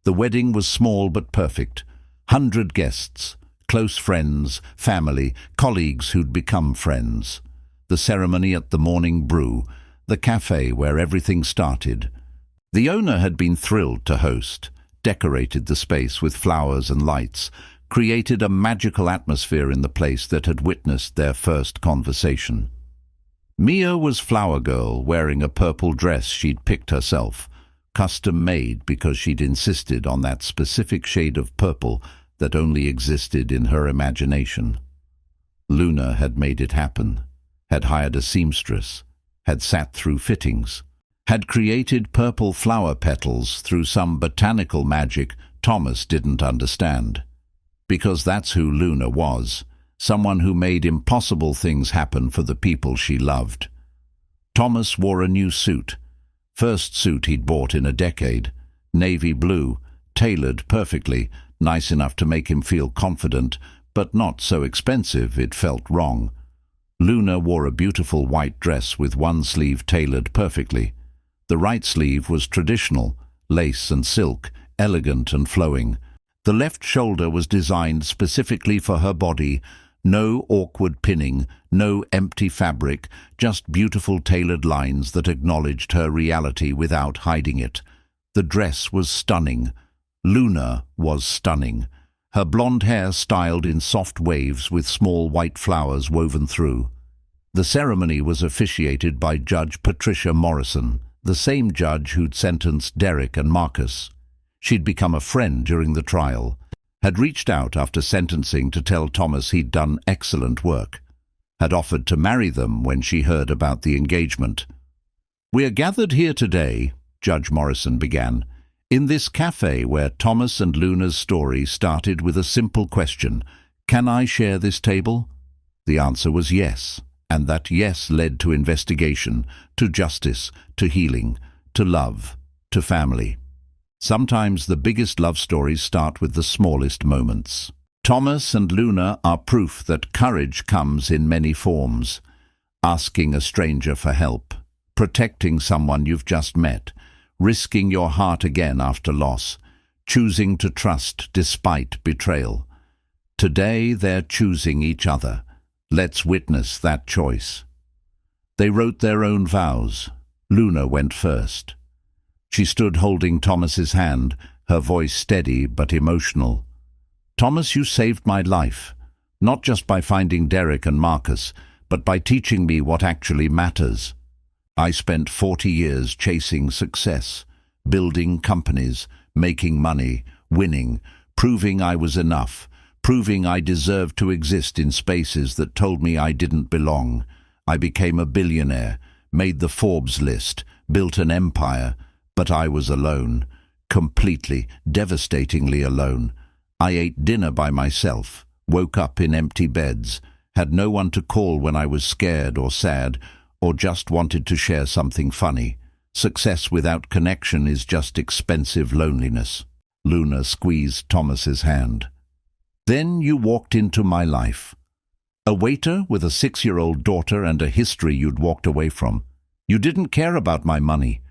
The wedding was small but perfect. 100 guests, close friends, family, colleagues who'd become friends. The ceremony at the morning brew, the cafe where everything started. The owner had been thrilled to host, decorated the space with flowers and lights, created a magical atmosphere in the place that had witnessed their first conversation. Mia was Flower Girl, wearing a purple dress she'd picked herself, custom-made because she'd insisted on that specific shade of purple that only existed in her imagination. Luna had made it happen, had hired a seamstress, had sat through fittings, had created purple flower petals through some botanical magic Thomas didn't understand. Because that's who Luna was, someone who made impossible things happen for the people she loved. Thomas wore a new suit, first suit he'd bought in a decade, navy blue, tailored perfectly, nice enough to make him feel confident, but not so expensive it felt wrong. Luna wore a beautiful white dress with one sleeve tailored perfectly. The right sleeve was traditional, lace and silk, elegant and flowing. The left shoulder was designed specifically for her body, No awkward pinning, no empty fabric, just beautiful tailored lines that acknowledged her reality without hiding it. The dress was stunning. Luna was stunning. Her blonde hair styled in soft waves with small white flowers woven through. The ceremony was officiated by Judge Patricia Morrison, the same judge who'd sentenced Derek and Marcus. She'd become a friend during the trial, had reached out after sentencing to tell Thomas he'd done excellent work, had offered to marry them when she heard about the engagement. "We are gathered here today," Judge Morrison began, "in this cafe where Thomas and Luna's story started with a simple question: can I share this table?" The answer was yes, and that yes led to investigation, to justice, to healing, to love, to family. Sometimes the biggest love stories start with the smallest moments. Thomas and Luna are proof that courage comes in many forms. Asking a stranger for help, protecting someone you've just met, risking your heart again after loss, choosing to trust despite betrayal. Today they're choosing each other. Let's witness that choice. They wrote their own vows. Luna went first. She stood holding Thomas's hand, her voice steady but emotional. "Thomas, you saved my life, not just by finding Derek and Marcus, but by teaching me what actually matters. I spent 40 years chasing success, building companies, making money, winning, proving I was enough, proving I deserved to exist in spaces that told me I didn't belong. I became a billionaire, made the Forbes list, built an empire, but I was alone, completely, devastatingly alone. I ate dinner by myself, woke up in empty beds, had no one to call when I was scared or sad, or just wanted to share something funny. Success without connection is just expensive loneliness." Luna squeezed Thomas's hand. "Then you walked into my life. A waiter with a 6-year-old daughter and a history you'd walked away from. You didn't care about my money,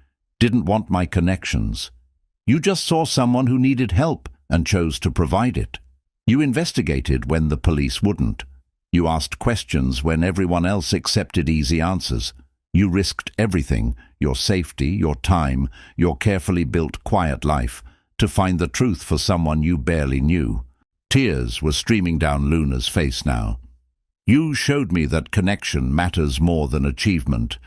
didn't want my connections. You just saw someone who needed help and chose to provide it. You investigated when the police wouldn't. You asked questions when everyone else accepted easy answers. You risked everything, your safety, your time, your carefully built quiet life, to find the truth for someone you barely knew." Tears were streaming down Luna's face now. "You showed me that connection matters more than achievement,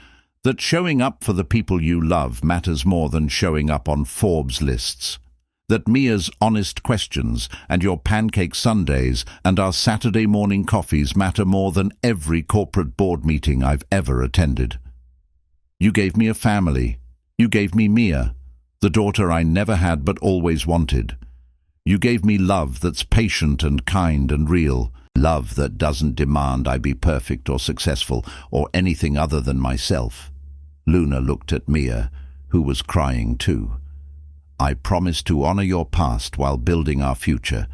that showing up for the people you love matters more than showing up on Forbes lists, that Mia's honest questions and your pancake Sundays and our Saturday morning coffees matter more than every corporate board meeting I've ever attended. You gave me a family. You gave me Mia, the daughter I never had but always wanted. You gave me love that's patient and kind and real, love that doesn't demand I be perfect or successful or anything other than myself." Luna looked at Mia, who was crying too. "I promise to honor your past while building our future,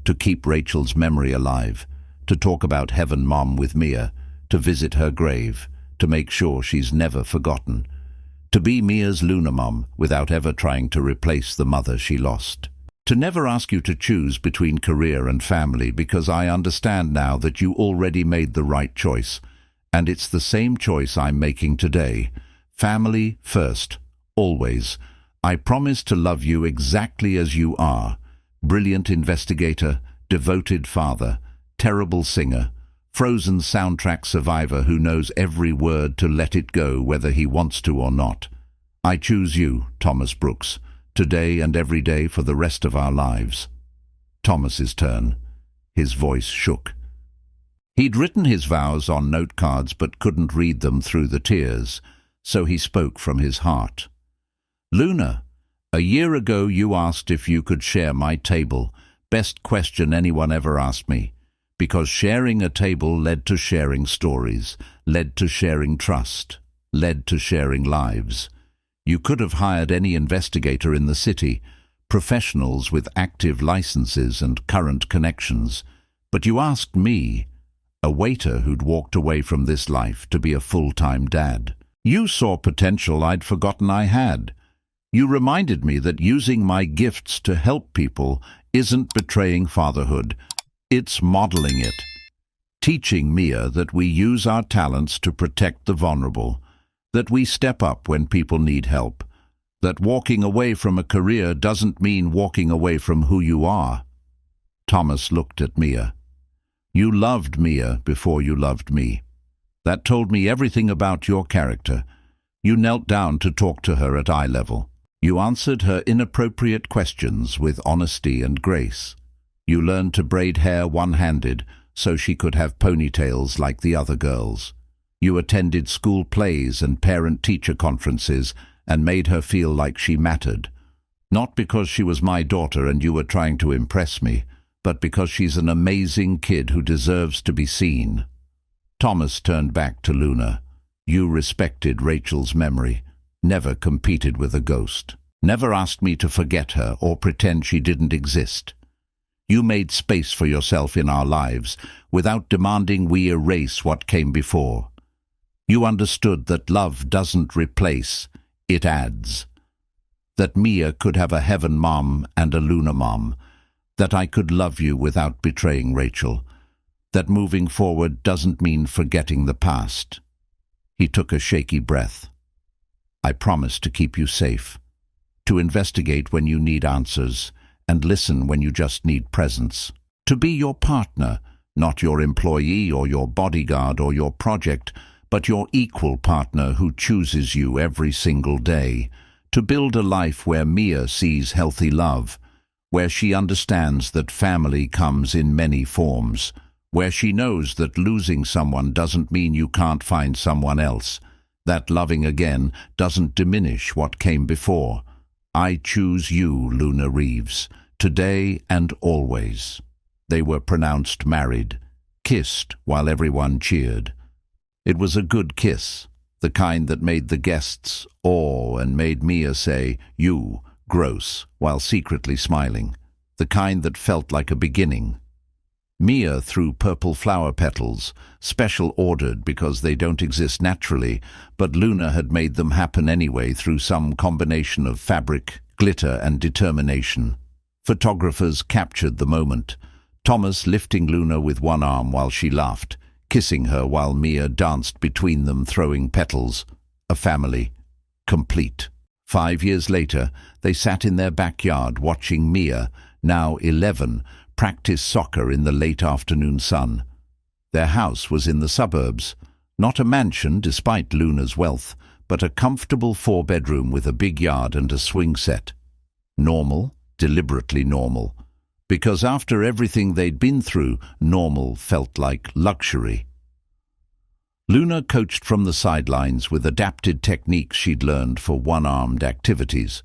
to keep Rachel's memory alive, to talk about Heaven Mom with Mia, to visit her grave, to make sure she's never forgotten, to be Mia's Luna Mom without ever trying to replace the mother she lost. To never ask you to choose between career and family, because I understand now that you already made the right choice, and it's the same choice I'm making today. Family first, always. I promise to love you exactly as you are. Brilliant investigator, devoted father, terrible singer, Frozen soundtrack survivor who knows every word to let it go whether he wants to or not. I choose you, Thomas Brooks, today and every day for the rest of our lives." Thomas's turn. His voice shook. He'd written his vows on note cards but couldn't read them through the tears, so he spoke from his heart. "Luna, a year ago you asked if you could share my table. Best question anyone ever asked me. Because sharing a table led to sharing stories, led to sharing trust, led to sharing lives. You could have hired any investigator in the city, professionals with active licenses and current connections, but you asked me, a waiter who'd walked away from this life, to be a full-time dad. You saw potential I'd forgotten I had. You reminded me that using my gifts to help people isn't betraying fatherhood. It's modeling it. teaching Mia that we use our talents to protect the vulnerable, that we step up when people need help, that walking away from a career doesn't mean walking away from who you are. Thomas looked at Mia. You loved Mia before you loved me. That told me everything about your character. You knelt down to talk to her at eye level. You answered her inappropriate questions with honesty and grace. You learned to braid hair one-handed so she could have ponytails like the other girls. You attended school plays and parent-teacher conferences and made her feel like she mattered. Not because she was my daughter and you were trying to impress me, but because she's an amazing kid who deserves to be seen. Thomas turned back to Luna. You respected Rachel's memory, never competed with a ghost, never asked me to forget her or pretend she didn't exist. You made space for yourself in our lives without demanding we erase what came before. You understood that love doesn't replace, it adds. That Mia could have a Heaven mom and a Luna mom. That I could love you without betraying Rachel. That moving forward doesn't mean forgetting the past. He took a shaky breath. I promise to keep you safe, to investigate when you need answers, and listen when you just need presence. To be your partner, not your employee or your bodyguard or your project, but your equal partner who chooses you every single day. To build a life where Mia sees healthy love, where she understands that family comes in many forms, where she knows that losing someone doesn't mean you can't find someone else, that loving again doesn't diminish what came before. I choose you, Luna Reeves, today and always. They were pronounced married, kissed while everyone cheered. It was a good kiss, the kind that made the guests awe and made Mia say, "You, gross," while secretly smiling, the kind that felt like a beginning. Mia threw purple flower petals, special ordered because they don't exist naturally, but Luna had made them happen anyway through some combination of fabric, glitter and determination. Photographers captured the moment, Thomas lifting Luna with one arm while she laughed, kissing her while Mia danced between them throwing petals. A family, complete. 5 years later, they sat in their backyard watching Mia, now 11, practice soccer in the late afternoon sun. Their house was in the suburbs, not a mansion despite Luna's wealth, but a comfortable 4-bedroom with a big yard and a swing set. Normal, deliberately normal, because after everything they'd been through, normal felt like luxury. Luna coached from the sidelines with adapted techniques she'd learned for one-armed activities.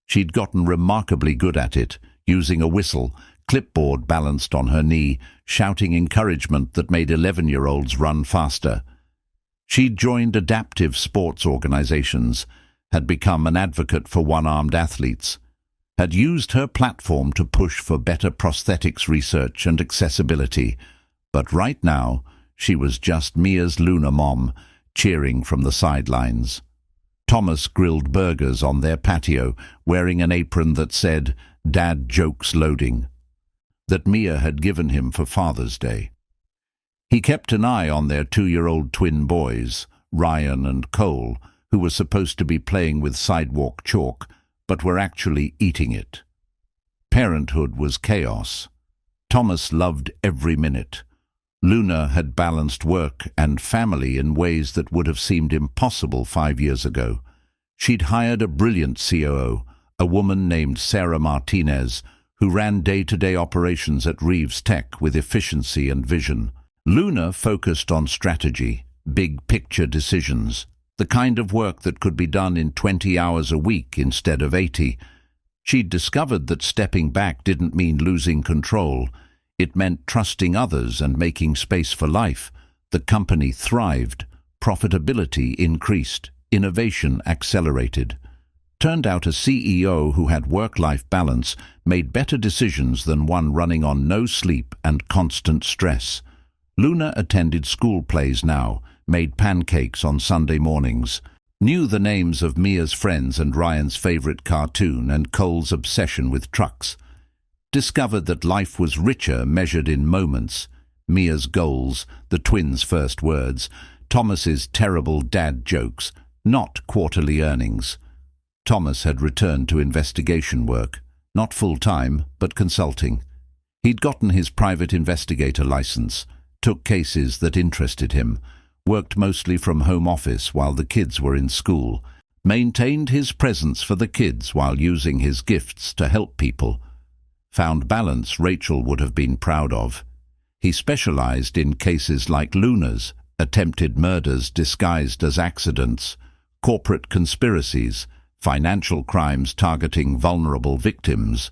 She'd gotten remarkably good at it, using a whistle, clipboard balanced on her knee, shouting encouragement that made 11-year-olds run faster. She'd joined adaptive sports organizations, had become an advocate for one-armed athletes, had used her platform to push for better prosthetics research and accessibility, but right now she was just Mia's Luna mom, cheering from the sidelines. Thomas grilled burgers on their patio, wearing an apron that said, "Dad Jokes Loading," that Mia had given him for Father's Day. He kept an eye on their 2-year-old twin boys, Ryan and Cole, who were supposed to be playing with sidewalk chalk, but were actually eating it. Parenthood was chaos. Thomas loved every minute. Luna had balanced work and family in ways that would have seemed impossible 5 years ago. She'd hired a brilliant COO, a woman named Sarah Martinez, who ran day-to-day operations at Reeves Tech with efficiency and vision. Luna focused on strategy, big-picture decisions, the kind of work that could be done in 20 hours a week instead of 80. She'd discovered that stepping back didn't mean losing control. It meant trusting others and making space for life. The company thrived, profitability increased, innovation accelerated. Turned out a CEO who had work-life balance made better decisions than one running on no sleep and constant stress. Luna attended school plays now, made pancakes on Sunday mornings, knew the names of Mia's friends and Ryan's favorite cartoon and Cole's obsession with trucks, discovered that life was richer measured in moments, Mia's goals, the twins' first words, Thomas's terrible dad jokes, not quarterly earnings. Thomas had returned to investigation work, not full-time, but consulting. He'd gotten his private investigator license, took cases that interested him, worked mostly from home office while the kids were in school, maintained his presence for the kids while using his gifts to help people. Found balance Rachel would have been proud of. He specialized in cases like Luna's, attempted murders disguised as accidents, corporate conspiracies, financial crimes targeting vulnerable victims.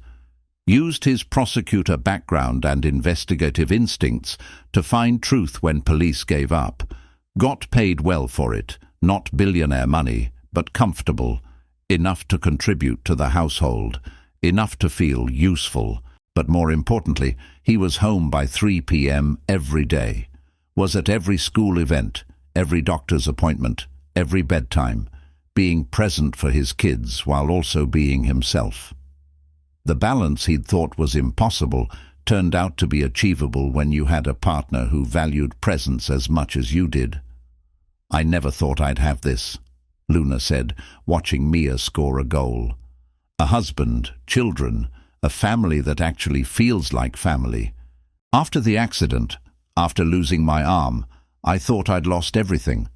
Used his prosecutor background and investigative instincts to find truth when police gave up. Got paid well for it, not billionaire money, but comfortable, enough to contribute to the household, enough to feel useful. But more importantly, he was home by 3 p.m. every day, was at every school event, every doctor's appointment, every bedtime, being present for his kids while also being himself. The balance he'd thought was impossible turned out to be achievable when you had a partner who valued presence as much as you did. "I never thought I'd have this," Luna said, watching Mia score a goal. "A husband, children, a family that actually feels like family. After the accident, after losing my arm, I thought I'd lost everything.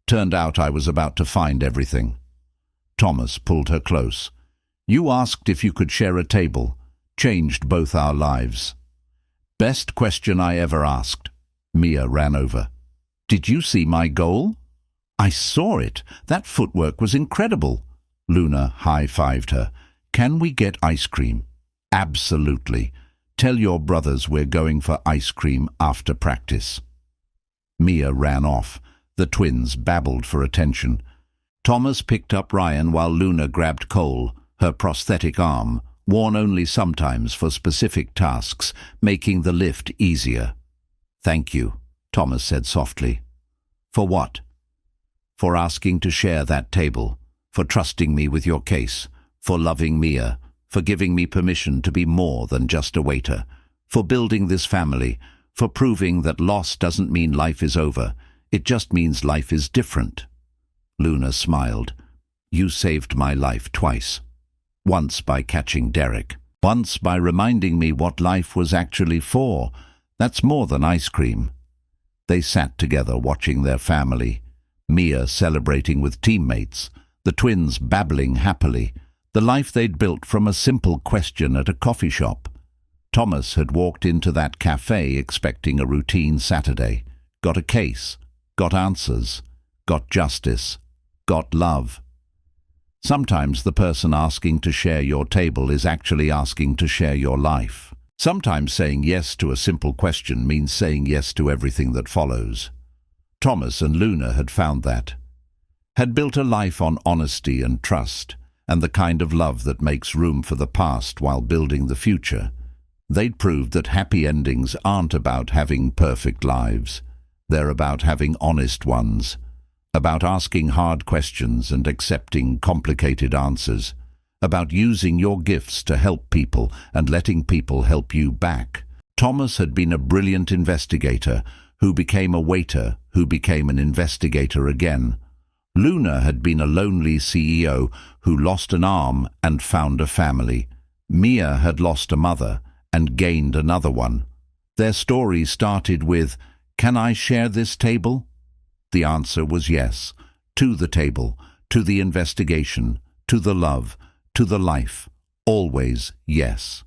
Turned out I was about to find everything." Thomas pulled her close. "You asked if you could share a table. Changed both our lives." "Best question I ever asked." Mia ran over. "Did you see my goal?" "I saw it. That footwork was incredible." Luna high-fived her. "Can we get ice cream?" "Absolutely. Tell your brothers we're going for ice cream after practice." Mia ran off. The twins babbled for attention. Thomas picked up Ryan while Luna grabbed Cole, her prosthetic arm, worn only sometimes for specific tasks, making the lift easier. "Thank you," Thomas said softly. "For what?" "For asking to share that table, for trusting me with your case, for loving Mia, for giving me permission to be more than just a waiter, for building this family, for proving that loss doesn't mean life is over, it just means life is different." Luna smiled. "You saved my life twice. Once by catching Derek. Once by reminding me what life was actually for. That's more than ice cream." They sat together watching their family. Mia celebrating with teammates, the twins babbling happily, the life they'd built from a simple question at a coffee shop. Thomas had walked into that cafe expecting a routine Saturday. Got a case, got answers, got justice, got love. Sometimes the person asking to share your table is actually asking to share your life. Sometimes saying yes to a simple question means saying yes to everything that follows. Thomas and Luna had found that. Had built a life on honesty and trust, and the kind of love that makes room for the past while building the future. They'd proved that happy endings aren't about having perfect lives. They're about having honest ones. About asking hard questions and accepting complicated answers, about using your gifts to help people and letting people help you back. Thomas had been a brilliant investigator who became a waiter, who became an investigator again. Luna had been a lonely CEO who lost an arm and found a family. Mia had lost a mother and gained another one. Their story started with, "Can I share this table?" The answer was yes, to the table, to the investigation, to the love, to the life, always yes.